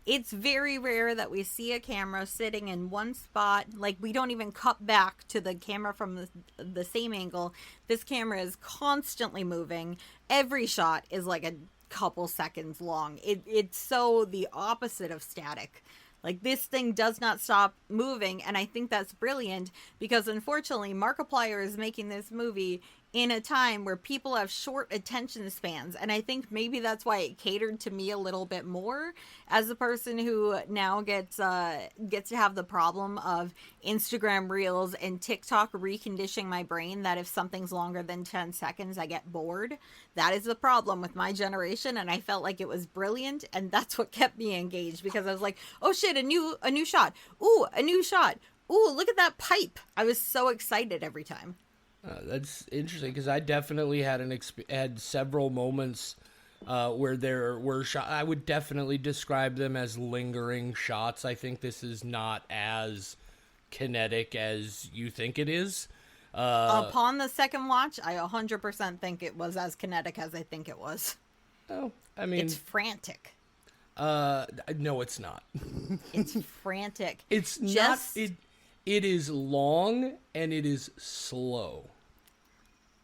It's very rare that we see a camera sitting in one spot. Like, we don't even cut back to the camera from the same angle. This camera is constantly moving. Every shot is like a couple seconds long. It's so the opposite of static. Like, this thing does not stop moving, and I think that's brilliant because, unfortunately, Markiplier is making this movie in a time where people have short attention spans, and I think maybe that's why it catered to me a little bit more as a person who now gets to have the problem of Instagram Reels and TikTok reconditioning my brain that if something's longer than 10 seconds, I get bored. That is the problem with my generation, and I felt like it was brilliant, and that's what kept me engaged because I was like, oh shit, a new shot. Ooh, a new shot. Ooh, look at that pipe. I was so excited every time. That's interesting because I definitely had several moments where there were shots. I would definitely describe them as lingering shots. I think this is not as kinetic as you think it is. Upon the second watch, I 100% think it was as kinetic as I think it was. Oh, I mean, it's frantic. No, it's not. It's frantic. It's not. It is long and it is slow.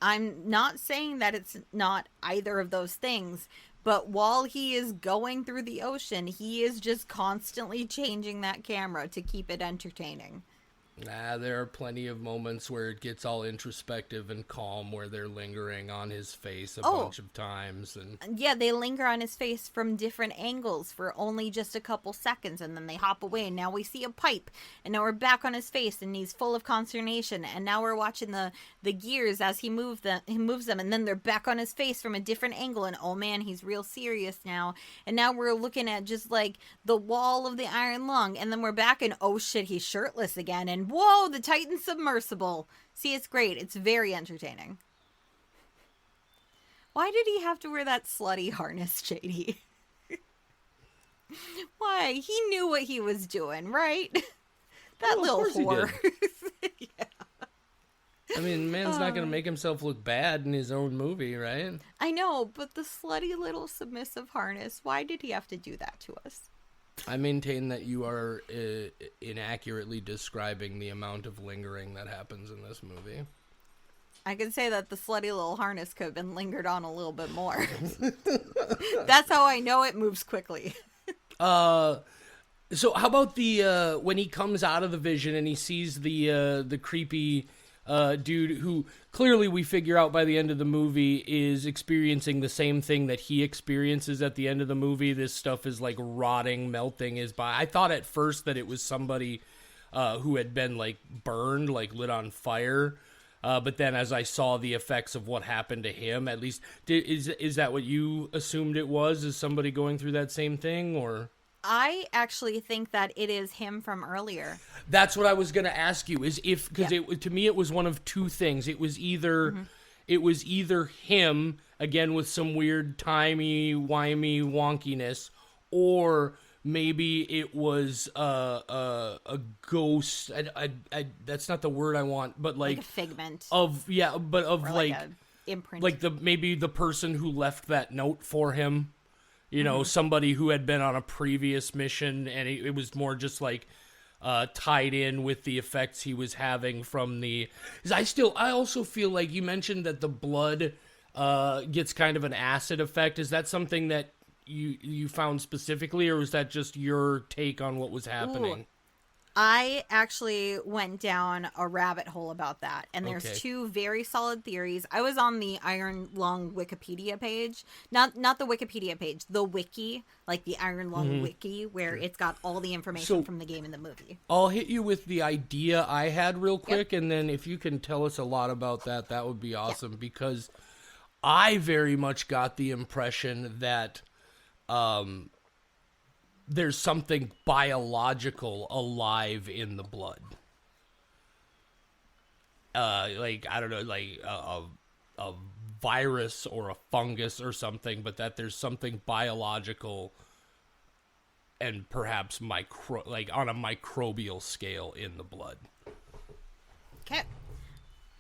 I'm not saying that it's not either of those things, but while he is going through the ocean, he is just constantly changing that camera to keep it entertaining. There are plenty of moments where it gets all introspective and calm, where they're lingering on his face a bunch of times. And yeah, they linger on his face from different angles for only just a couple seconds, and then they hop away, and now we see a pipe, and now we're back on his face, and he's full of consternation, and now we're watching the gears as he moves them, and then they're back on his face from a different angle, and oh man, he's real serious now, and now we're looking at just like the wall of the iron lung, and then we're back, and oh shit, he's shirtless again, and whoa, the Titan submersible. See, it's great. It's very entertaining. Why did he have to wear that slutty harness, JD? Why? He knew what he was doing, right? That little whore. Yeah. I mean, man's not going to make himself look bad in his own movie, right? I know, but the slutty little submissive harness, why did he have to do that to us? I maintain that you are inaccurately describing the amount of lingering that happens in this movie. I could say that the slutty little harness could have been lingered on a little bit more. That's how I know it moves quickly. So how about the when he comes out of the vision and he sees the creepy dude who clearly we figure out by the end of the movie is experiencing the same thing that he experiences at the end of the movie. This stuff is like rotting, melting his body. I thought at first that it was somebody who had been like burned, like lit on fire. But then as I saw the effects of what happened to him, at least, is that what you assumed it was? Is somebody going through that same thing, or? I actually think that it is him from earlier. That's what I was going to ask you. Is if because to me it was one of two things. It was either him again with some weird timey-wimey wonkiness, or maybe it was a ghost. That's not the word I want, but like a figment of like a imprint, like maybe the person who left that note for him. You know, somebody who had been on a previous mission, and it was more just like tied in with the effects he was having from the. I also feel like you mentioned that the blood gets kind of an acid effect. Is that something that you found specifically, or was that just your take on what was happening? Ooh. I actually went down a rabbit hole about that, and there's two very solid theories. I was on the Iron Lung Wikipedia page, not the Wikipedia page, the wiki, like the Iron Lung wiki, where it's got all the information from the game and the movie. I'll hit you with the idea I had real quick, and then if you can tell us a lot about that, that would be awesome, because I very much got the impression that there's something biological alive in the blood. Like, I don't know, like a virus or a fungus or something, but that there's something biological and perhaps on a microbial scale in the blood. Okay.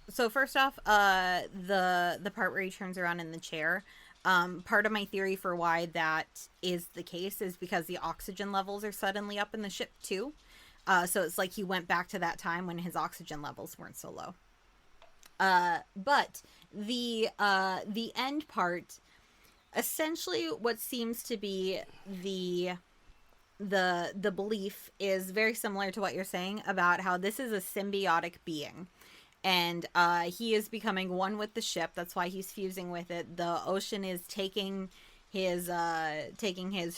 So first off, the part where he turns around in the chair, part of my theory for why that is the case is because the oxygen levels are suddenly up in the ship too. So it's like he went back to that time when his oxygen levels weren't so low. But the end part, essentially what seems to be the belief is very similar to what you're saying about how this is a symbiotic being. And he is becoming one with the ship. That's why he's fusing with it. The ocean is taking his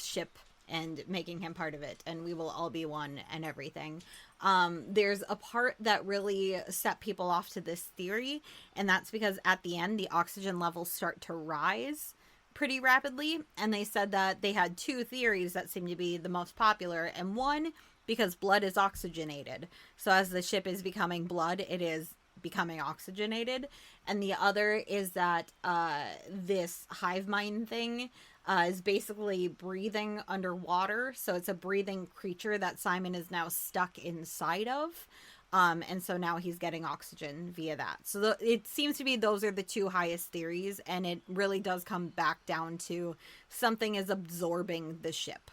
ship and making him part of it. And we will all be one and everything. There's a part that really set people off to this theory. And that's because at the end, the oxygen levels start to rise pretty rapidly. And they said that they had two theories that seem to be the most popular. And one, because blood is oxygenated. So as the ship is becoming blood, it is becoming oxygenated, and the other is that this hive mind thing is basically breathing underwater, so it's a breathing creature that Simon is now stuck inside of, and so now he's getting oxygen via that. So it seems to be those are the two highest theories, and it really does come back down to something is absorbing the ship.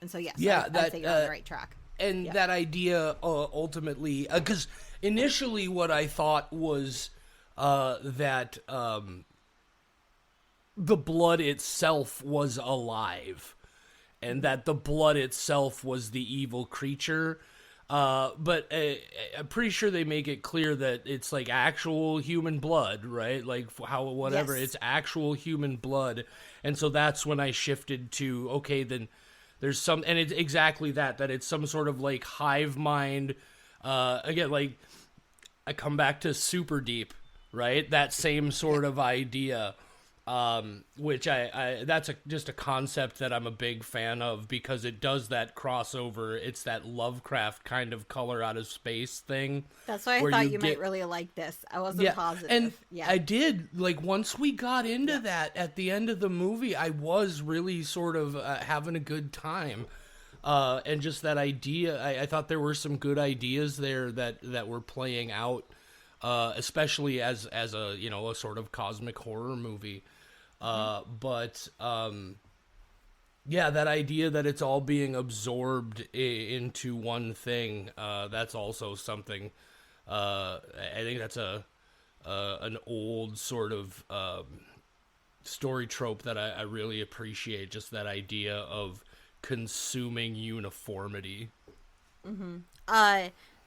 And so yes, I think you're on the right track. And that idea ultimately, because initially what I thought was that the blood itself was alive, and that the blood itself was the evil creature. But I'm pretty sure they make it clear that it's like actual human blood, right? Like how whatever, Yes. it's actual human blood. And so that's when I shifted to, okay, then there's some, and it's exactly that it's some sort of like hive mind. Again, like I come back to super deep, right? That same sort of idea. Which I that's just a concept that I'm a big fan of because it does that crossover. It's that Lovecraft kind of color out of space thing. That's why I thought you might really like this. I wasn't positive. And I did, like, once we got into that at the end of the movie, I was really sort of having a good time. And just that idea, I thought there were some good ideas there that were playing out, especially as a, you know, a sort of cosmic horror movie. But that idea that it's all being absorbed into one thing, that's also something, I think that's an old sort of story trope that I really appreciate, just that idea of consuming uniformity.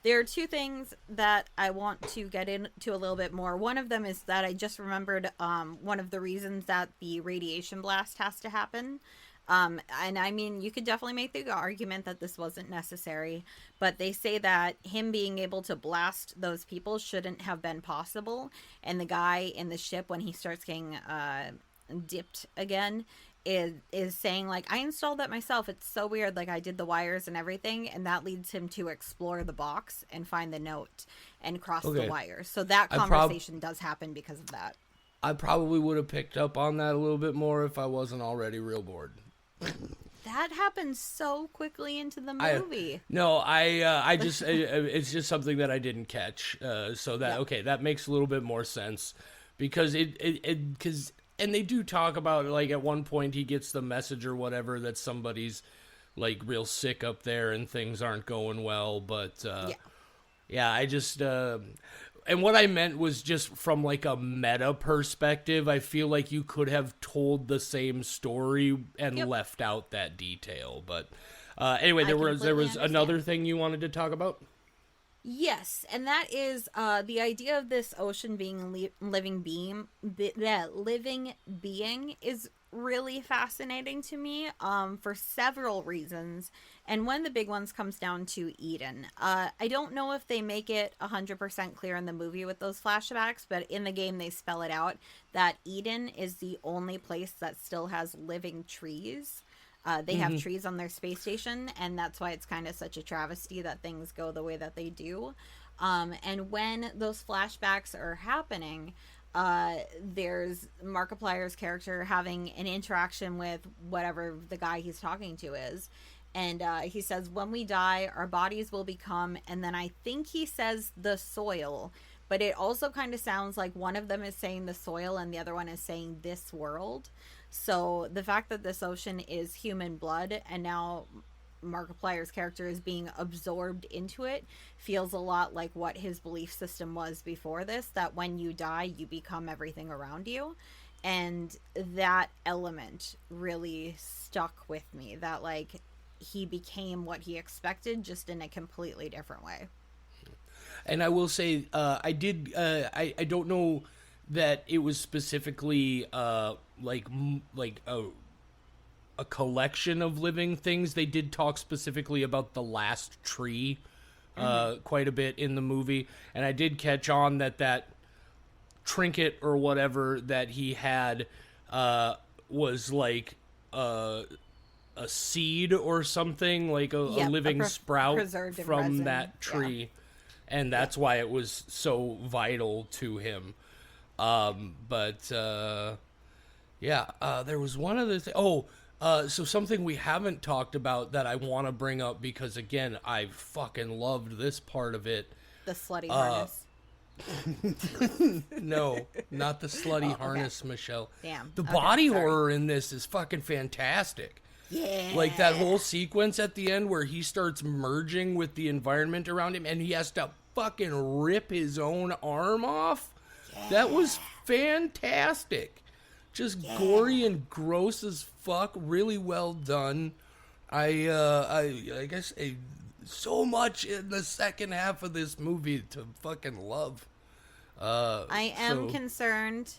There are two things that I want to get into a little bit more. One of them is that I just remembered one of the reasons that the radiation blast has to happen. And I mean, you could definitely make the argument that this wasn't necessary, but they say that him being able to blast those people shouldn't have been possible. And the guy in the ship, when he starts getting dipped again, is saying, like, I installed that myself. It's so weird. Like, I did the wires and everything, and that leads him to explore the box and find the note and cross the wires. So that conversation does happen because of that. I probably would have picked up on that a little bit more if I wasn't already real bored. That happens so quickly into the movie. I just it's just something that I didn't catch. So that okay, that makes a little bit more sense because because. And they do talk about, like, at one point he gets the message or whatever that somebody's, like, real sick up there and things aren't going well. But, I just... and what I meant was just from, like, a meta perspective, I feel like you could have told the same story and left out that detail. But anyway, there was another thing you wanted to talk about? Yes, and that is the idea of this ocean being living being. That living being is really fascinating to me for several reasons. And one of the big ones comes down to Eden. I don't know if they make it 100% clear in the movie with those flashbacks, but in the game they spell it out that Eden is the only place that still has living trees. They have trees on their space station, and that's why it's kind of such a travesty that things go the way that they do. And when those flashbacks are happening, there's Markiplier's character having an interaction with whatever the guy he's talking to is. And he says, when we die, our bodies will become, and then I think he says the soil, but it also kind of sounds like one of them is saying the soil and the other one is saying this world. So the fact that this ocean is human blood and now Markiplier's character is being absorbed into it feels a lot like what his belief system was before this, that when you die, you become everything around you. And that element really stuck with me, that, like, he became what he expected, just in a completely different way. And I will say, I don't know that it was specifically like a collection of living things. They did talk specifically about the last tree quite a bit in the movie, and I did catch on that trinket or whatever that he had was like a seed or something, like a living sprout from that tree, and that's why it was so vital to him. There was one other thing. So something we haven't talked about that I want to bring up because, again, I fucking loved this part of it. The slutty harness. No, not the slutty harness, Michelle. Damn. The body horror in this is fucking fantastic. Yeah. Like that whole sequence at the end where he starts merging with the environment around him and he has to fucking rip his own arm off. Yeah. That was fantastic. Just gory and gross as fuck. Really well done. I guess so much in the second half of this movie to fucking love. I am concerned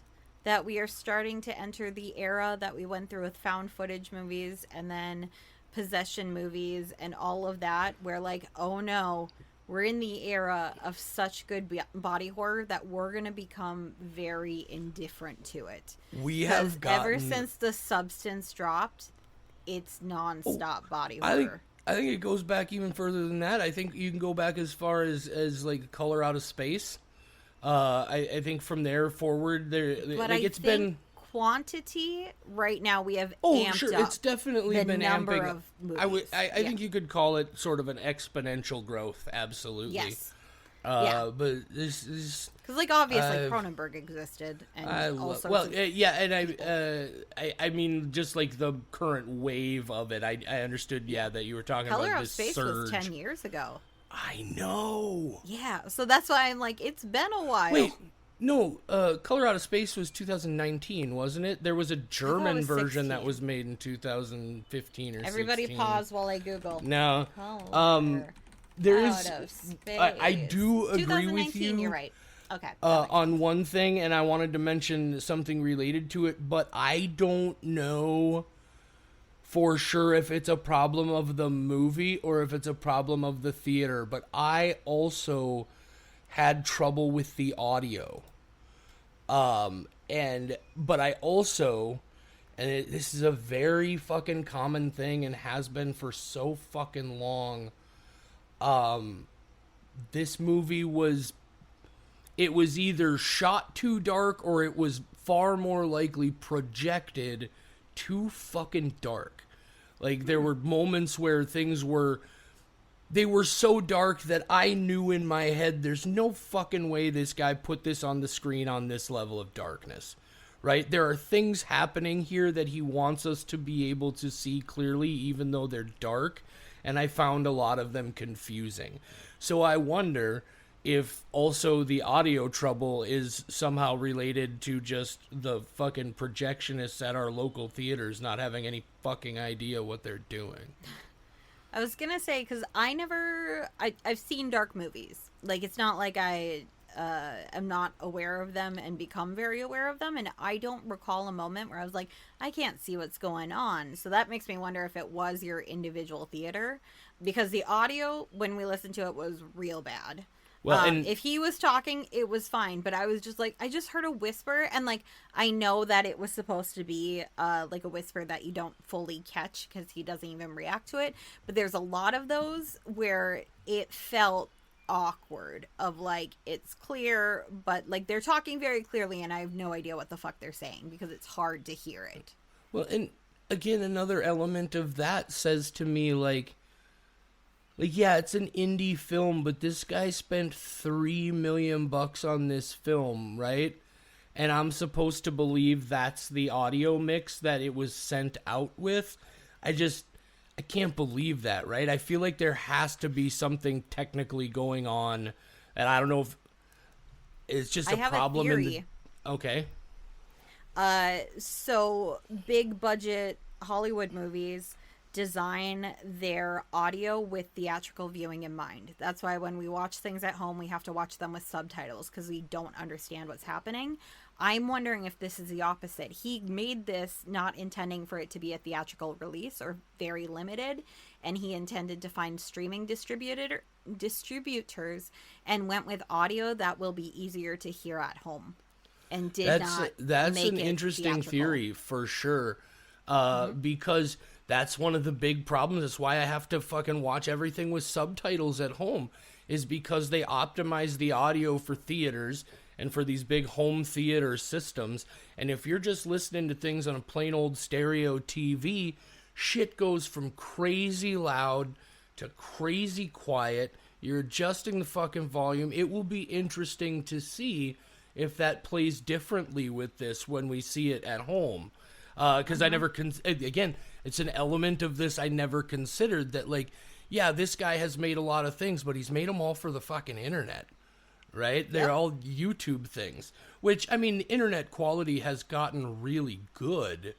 that we are starting to enter the era that we went through with found footage movies and then possession movies and all of that, where like, oh no, we're in the era of such good body horror that we're going to become very indifferent to it. We have gotten... Ever since The Substance dropped, it's nonstop body horror. I think it goes back even further than that. I think you can go back as far as like Color Out of Space. I think from there forward, it's been quantity. Right now, we have amped up. It's definitely been number amping. Of movies. I think you could call it sort of an exponential growth. Absolutely. Yes. But this is because, like, obviously Cronenberg existed, and I mean, just like the current wave of it. I understood. Yeah, that you were talking Color about of this Space surge. was 10 years ago. I know. Yeah, so that's why I'm like, it's been a while. Wait, no, Color Out of Space was 2019, wasn't it? There was a German version 16. that was made in 2015 or Everybody 16. pause while I Google. No. There is... I do agree with you. You're right. Okay. On one thing, and I wanted to mention something related to it, but I don't know for sure if it's a problem of the movie or if it's a problem of the theater, but I also had trouble with the audio. But I also, this is a very fucking common thing and has been for so fucking long. This movie was either shot too dark or it was far more likely projected too fucking dark. Like, there were moments where they were so dark that I knew in my head, there's no fucking way this guy put this on the screen on this level of darkness, right? There are things happening here that he wants us to be able to see clearly, even though they're dark, and I found a lot of them confusing. So I wonder if also the audio trouble is somehow related to just the fucking projectionists at our local theaters not having any fucking idea what they're doing. I was gonna say, because I've seen dark movies. Like, it's not like I am not aware of them and become very aware of them, and I don't recall a moment where I was like, I can't see what's going on. So that makes me wonder if it was your individual theater, because the audio, when we listened to it, was real bad. Well, if he was talking, it was fine, but I was just like, I just heard a whisper, and like, I know that it was supposed to be like a whisper that you don't fully catch because he doesn't even react to it, but there's a lot of those where it felt awkward, of like, it's clear, but like, they're talking very clearly and I have no idea what the fuck they're saying because it's hard to hear it. Well, and again, another element of that says to me, like, yeah, it's an indie film, but this guy spent $3 million on this film, right? And I'm supposed to believe that's the audio mix that it was sent out with. I can't believe that, right? I feel like there has to be something technically going on, and I don't know if it's just a problem. I have a theory. Okay. So big budget Hollywood movies design their audio with theatrical viewing in mind. That's why when we watch things at home, we have to watch them with subtitles because we don't understand what's happening. I'm wondering if this is the opposite. He made this not intending for it to be a theatrical release or very limited, and he intended to find streaming distributors and went with audio that will be easier to hear at home. And that's an interesting theory for sure. Because that's one of the big problems. That's why I have to fucking watch everything with subtitles at home, is because they optimize the audio for theaters and for these big home theater systems. And if you're just listening to things on a plain old stereo TV, shit goes from crazy loud to crazy quiet. You're adjusting the fucking volume. It will be interesting to see if that plays differently with this when we see it at home. Because I never, again, it's an element of this I never considered, that, like, yeah, this guy has made a lot of things, but he's made them all for the fucking internet, right? They're all YouTube things, which, I mean, internet quality has gotten really good.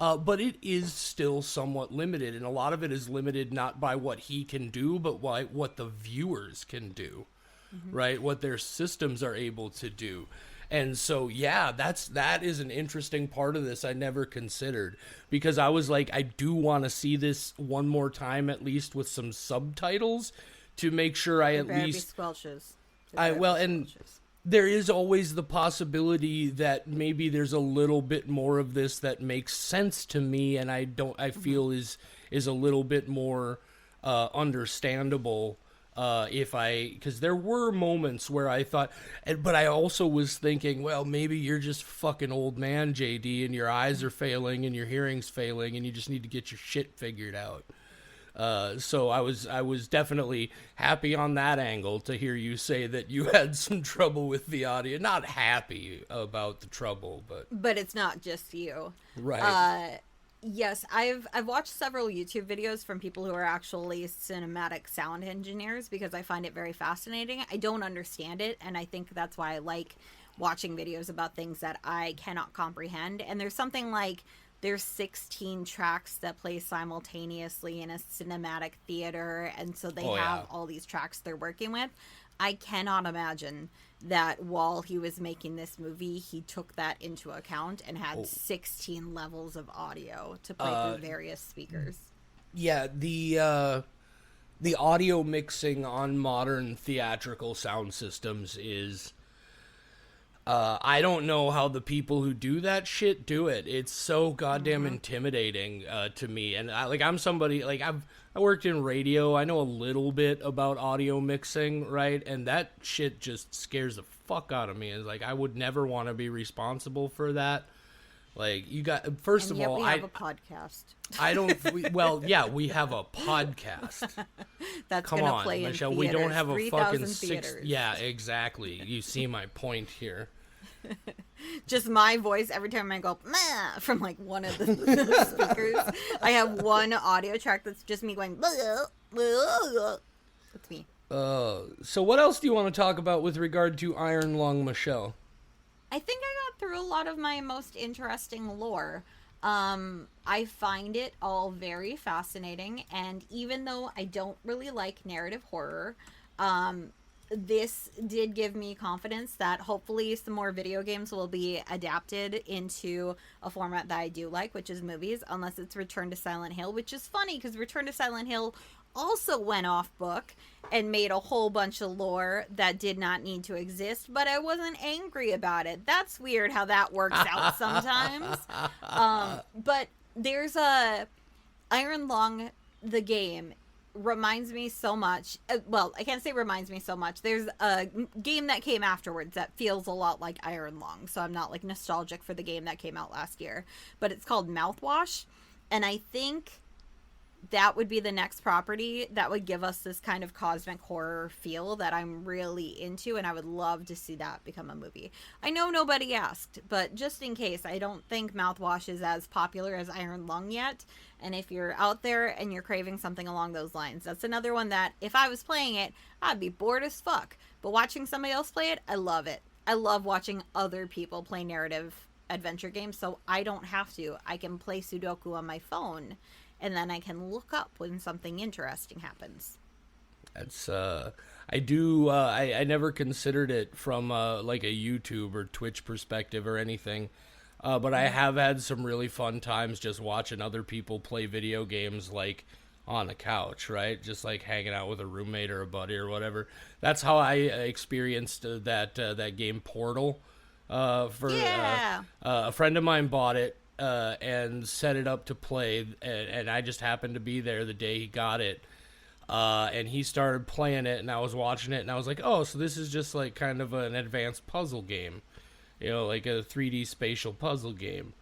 But it is still somewhat limited, and a lot of it is limited not by what he can do, but by what the viewers can do, right? What their systems are able to do. And so, yeah, that is an interesting part of this I never considered, because I was like, I do want to see this one more time, at least with some subtitles, to make sure I at least... Squelches. There is always the possibility that maybe there's a little bit more of this that makes sense to me, and I feel is a little bit more understandable. Because there were moments where I thought, but I also was thinking, well, maybe you're just fucking old man, JD, and your eyes are failing and your hearing's failing, and you just need to get your shit figured out. So I was definitely happy on that angle to hear you say that you had some trouble with the audio. Not happy about the trouble, but it's not just you, right? Yes, I've watched several YouTube videos from people who are actually cinematic sound engineers, because I find it very fascinating. I don't understand it, and I think that's why I like watching videos about things that I cannot comprehend. And there's something like there's 16 tracks that play simultaneously in a cinematic theater, and so they have all these tracks they're working with. I cannot imagine that while he was making this movie, he took that into account and had 16 levels of audio to play through various speakers. Yeah, the audio mixing on modern theatrical sound systems is... I don't know how the people who do that shit do it. It's so goddamn intimidating to me. And I'm somebody, like, I worked in radio. I know a little bit about audio mixing, right? And that shit just scares the fuck out of me. It's like, I would never want to be responsible for that. Like, you got, first and of yet all, we have a podcast. I don't, we have a podcast. That's Come gonna on, play Michelle, in we theaters, don't have a fucking theaters. Yeah, exactly. You see my point here. Just my voice every time I go Mah! From like one of the speakers. I have one audio track that's just me going. That's me. So what else do you want to talk about with regard to Iron Lung, Michelle? I think I got through a lot of my most interesting lore. I find it all very fascinating, and even though I don't really like narrative horror, this did give me confidence that hopefully some more video games will be adapted into a format that I do like, which is movies, unless it's Return to Silent Hill, which is funny because Return to Silent Hill also went off book and made a whole bunch of lore that did not need to exist, but I wasn't angry about it. That's weird how that works out sometimes. But there's a Iron Lung, the game, reminds me so much. Well, I can't say reminds me so much. There's a game that came afterwards that feels a lot like Iron Lung, so I'm not like nostalgic for the game that came out last year, but it's called Mouthwash, and I think that would be the next property that would give us this kind of cosmic horror feel that I'm really into, and I would love to see that become a movie. I know nobody asked, but just in case, I don't think Mouthwash is as popular as Iron Lung yet, and if you're out there and you're craving something along those lines, that's another one that, if I was playing it, I'd be bored as fuck. But watching somebody else play it, I love it. I love watching other people play narrative adventure games, so I don't have to. I can play Sudoku on my phone, and then I can look up when something interesting happens. That's, I never considered it from, like a YouTube or Twitch perspective or anything. But I have had some really fun times just watching other people play video games, like, on a couch, right? Just, like, hanging out with a roommate or a buddy or whatever. That's how I experienced that game Portal. A friend of mine bought it. And set it up to play, and I just happened to be there the day he got it, and he started playing it, and I was watching it, and I was like, oh, so this is just like kind of an advanced puzzle game, you know, like a 3D spatial puzzle game,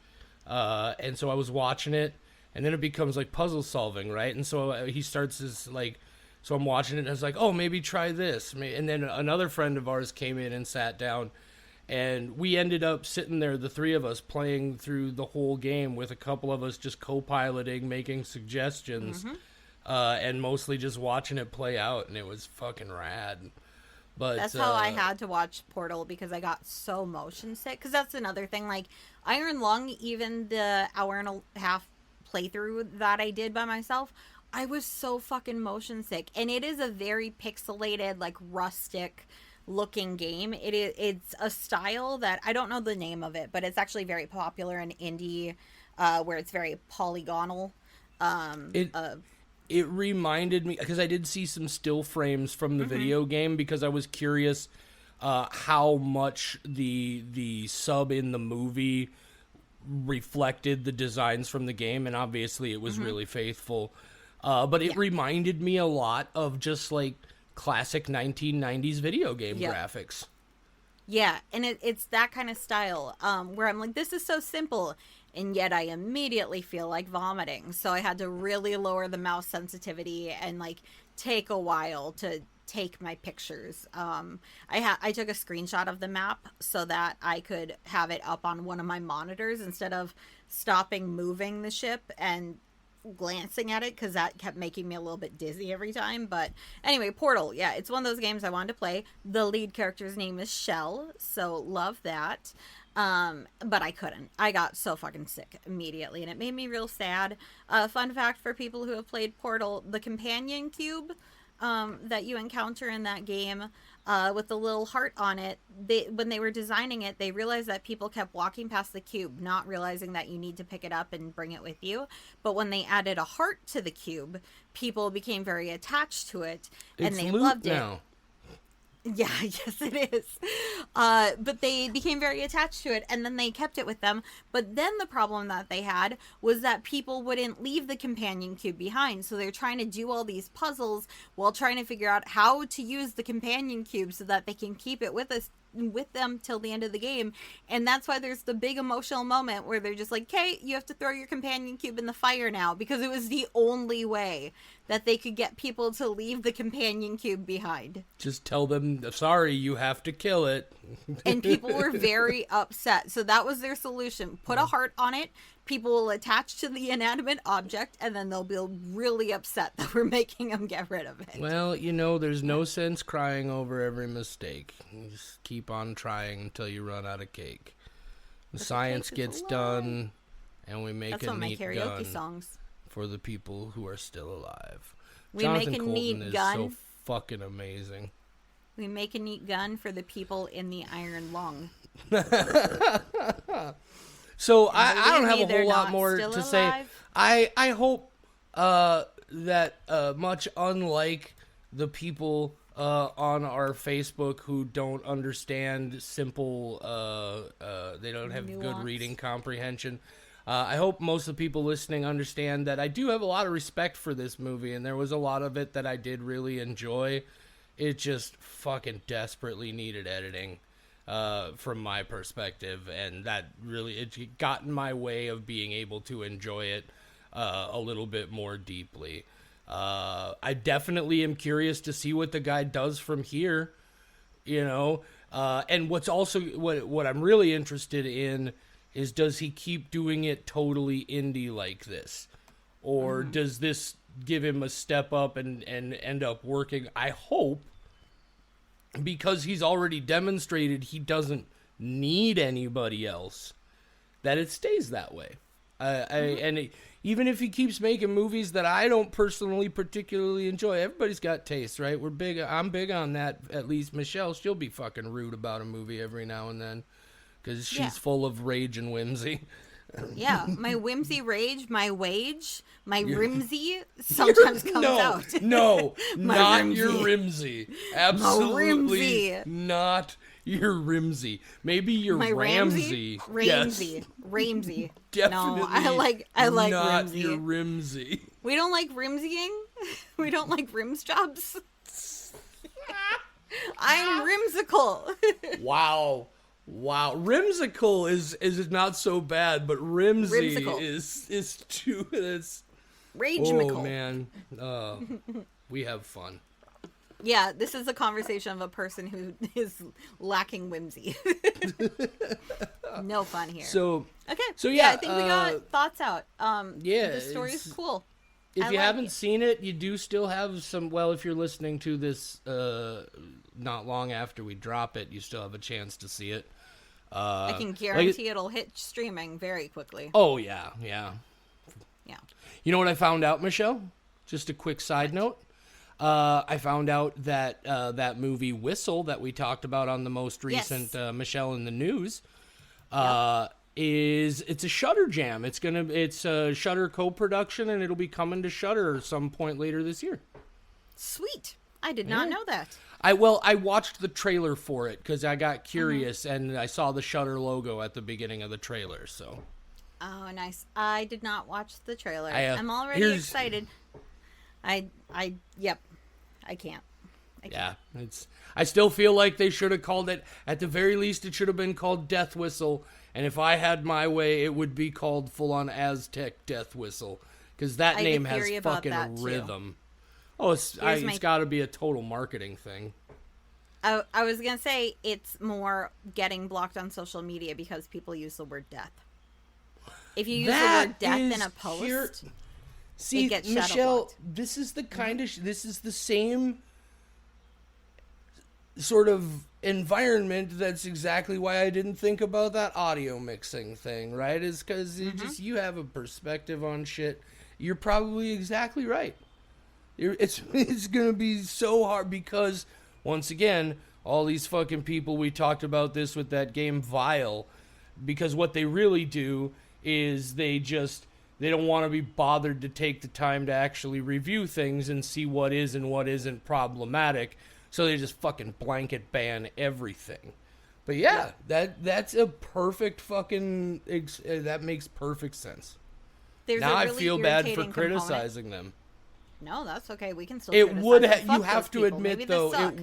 and so I was watching it, and then it becomes like puzzle solving, right? And so he starts this, like, so I'm watching it, and I was like, oh, maybe try this, and then another friend of ours came in and sat down. And we ended up sitting there, the three of us, playing through the whole game with a couple of us just co-piloting, making suggestions, and mostly just watching it play out, and it was fucking rad. But that's how I had to watch Portal, because I got so motion sick. Because that's another thing. Like, Iron Lung, even the hour and a half playthrough that I did by myself, I was so fucking motion sick. And it is a very pixelated, like, rustic looking game. It's a style that I don't know the name of it, but it's actually very popular in indie, where it's very polygonal. It reminded me, because I did see some still frames from the video game, because I was curious how much the sub in the movie reflected the designs from the game, and obviously it was really faithful. But it reminded me a lot of just like classic 1990s video game graphics. Yeah, and it's that kind of style, where I'm like, this is so simple, and yet I immediately feel like vomiting. So I had to really lower the mouse sensitivity and like take a while to take my pictures. I took a screenshot of the map so that I could have it up on one of my monitors instead of stopping moving the ship and glancing at it, because that kept making me a little bit dizzy every time. But anyway, Portal, yeah, it's one of those games I wanted to play. The lead character's name is Shell, so love that. But I couldn't. I got so fucking sick immediately, and it made me real sad. Fun fact for people who have played Portal, the companion cube that you encounter in that game, with the little heart on it, when they were designing it, they realized that people kept walking past the cube, not realizing that you need to pick it up and bring it with you. But when they added a heart to the cube, people became very attached to it, and they loved it. Now. Yeah, yes it is. But they became very attached to it, and then they kept it with them. But then the problem that they had was that people wouldn't leave the companion cube behind. So they're trying to do all these puzzles while trying to figure out how to use the companion cube so that they can keep it with them till the end of the game. And that's why there's the big emotional moment where they're just like, "Okay, you have to throw your companion cube in the fire now," because it was the only way that they could get people to leave the companion cube behind. Just tell them, sorry, you have to kill it. And people were very upset. So that was their solution. Put a heart on it. People will attach to the inanimate object, and then they'll be really upset that we're making them get rid of it. Well, there's no sense crying over every mistake. You just keep on trying until you run out of cake. The science gets done, and we make a neat gun songs. For the people who are still alive. We Jonathan make a Colton neat is gun. so fucking amazing. We make a neat gun for the people in the Iron Lung. So I don't have a whole lot more to say. I hope that much unlike the people on our Facebook who don't understand simple, they don't have good reading comprehension. I hope most of the people listening understand that I do have a lot of respect for this movie, and there was a lot of it that I did really enjoy. It just fucking desperately needed editing. From my perspective, and that really it got in my way of being able to enjoy it a little bit more deeply. I definitely am curious to see what the guy does from here, and what's also what I'm really interested in is, does he keep doing it totally indie like this, or does this give him a step up and end up working? I hope, because he's already demonstrated he doesn't need anybody else, that it stays that way. Even if he keeps making movies that I don't personally particularly enjoy, everybody's got taste, right? I'm big on that. At least Michelle, she'll be fucking rude about a movie every now and then, because she's full of rage and whimsy. Yeah, my whimsy rage, my wage, my rimsy sometimes comes out. No, not rimsy. Your rimsy. Absolutely not your rimsy. Maybe your my Ramsey. Ramsey. Ramsey. Definitely. No, I like not Rimsy. Your rimsy. We don't like rimsying. We don't like rims jobs. I'm rimsicle. Wow, Rimsicle is not so bad, but Rimsy is too. It's Ragemical. Oh man, we have fun. Yeah, this is a conversation of a person who is lacking whimsy. No fun here. So okay. So yeah, I think we got thoughts out. Yeah, the story is cool. If you haven't seen it, you do still have some. Well, if you're listening to this not long after we drop it, you still have a chance to see it. I can guarantee it'll hit streaming very quickly. Oh, yeah. You know what I found out, Michelle? Just a quick side note. I found out that that movie Whistle that we talked about on the most recent Michelle in the News it's a Shudder jam. It's a Shudder co-production, and it'll be coming to Shudder some point later this year. Sweet. I did not know that. I watched the trailer for it because I got curious, and I saw the Shudder logo at the beginning of the trailer. So. Oh, nice. I did not watch the trailer. I'm already excited. Yep. I can't. Yeah, I still feel like they should have called it, at the very least, it should have been called Death Whistle. And if I had my way, it would be called full-on Aztec Death Whistle. Because that name has fucking a rhythm. Oh, it's got to be a total marketing thing. I was going to say, it's more getting blocked on social media because people use the word death. If you use the word death in a post, see, it gets Michelle, this is the kind of, this is the same sort of environment. That's exactly why I didn't think about that audio mixing thing, right? Is because you have a perspective on shit. You're probably exactly right. It's gonna be so hard because, once again, all these fucking people, we talked about this with that game Vile, because what they really do is they don't want to be bothered to take the time to actually review things and see what is and what isn't problematic. So they just fucking blanket ban everything. But yeah. that's a perfect fucking... that makes perfect sense. Now I feel bad for criticizing them. No, that's okay. We can still it would you have to admit, though,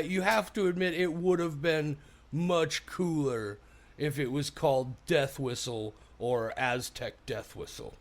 you have to admit it would have been much cooler if it was called Death Whistle or Aztec Death Whistle.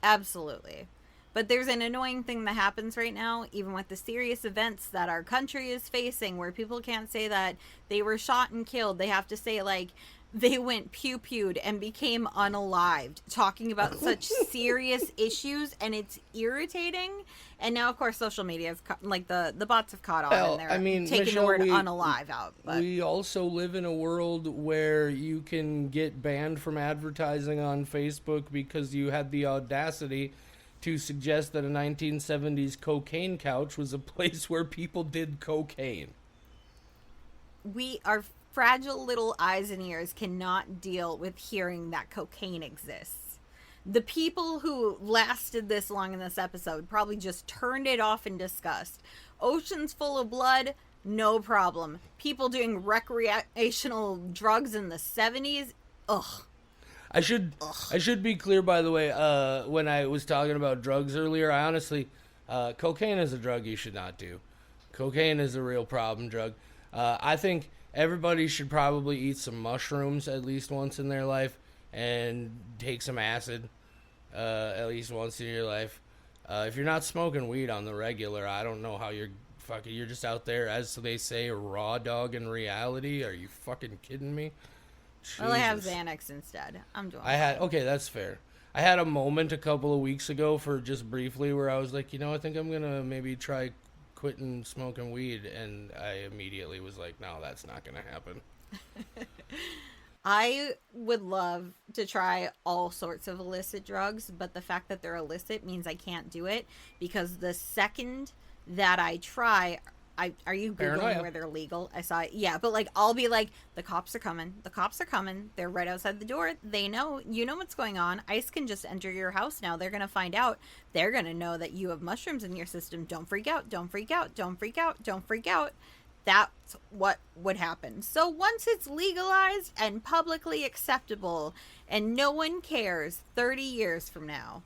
Absolutely. But there's an annoying thing that happens right now, even with the serious events that our country is facing, where people can't say that they were shot and killed. They have to say, like, they went pew-pewed and became unalived, talking about such serious issues, and it's irritating. And now, of course, social media is the bots have caught on, and they're taking Michelle, the word unalive out. But we also live in a world where you can get banned from advertising on Facebook because you had the audacity to suggest that a 1970s cocaine couch was a place where people did cocaine. Our fragile little eyes and ears cannot deal with hearing that cocaine exists. The people who lasted this long in this episode probably just turned it off in disgust. Oceans full of blood, no problem. People doing recreational drugs in the 70s, ugh. I should be clear, by the way, when I was talking about drugs earlier, I honestly, cocaine is a drug you should not do. Cocaine is a real problem drug. I think everybody should probably eat some mushrooms at least once in their life and take some acid at least once in your life. If you're not smoking weed on the regular, I don't know how you're just out there, as they say, raw dog in reality. Are you fucking kidding me? Well, I have Xanax instead. I'm doing okay, that's fair. I had a moment a couple of weeks ago for just briefly where I was like, I think I'm going to maybe try quitting smoking weed. And I immediately was like, no, that's not going to happen. I would love to try all sorts of illicit drugs, but the fact that they're illicit means I can't do it, because the second that I try... are you Googling Paranoia. where they're legal? I saw it. Yeah, but I'll be like, the cops are coming. The cops are coming. They're right outside the door. They know. You know what's going on. ICE can just enter your house now. They're going to find out. They're going to know that you have mushrooms in your system. Don't freak out. Don't freak out. Don't freak out. Don't freak out. That's what would happen. So once it's legalized and publicly acceptable and no one cares 30 years from now.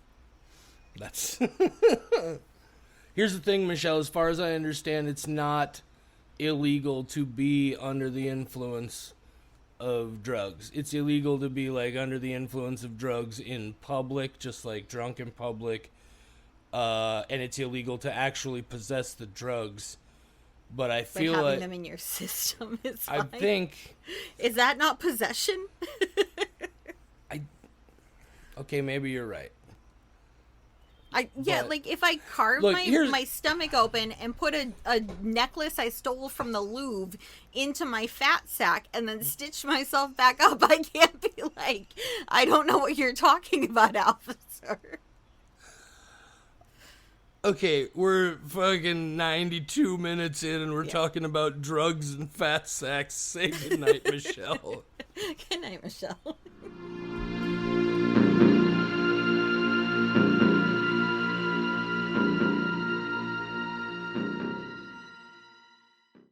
That's... Here's the thing, Michelle, as far as I understand, it's not illegal to be under the influence of drugs. It's illegal to be under the influence of drugs in public, just like drunk in public. And it's illegal to actually possess the drugs. But I feel like having them in your system is fine. I think... Is that not possession? Okay, maybe you're right. Like if I carve my stomach open and put a necklace I stole from the Louvre into my fat sack and then stitch myself back up, I can't be like, I don't know what you're talking about, officer. Okay, we're fucking 92 minutes in and we're talking about drugs and fat sacks. Say goodnight, Michelle. Good night, Michelle.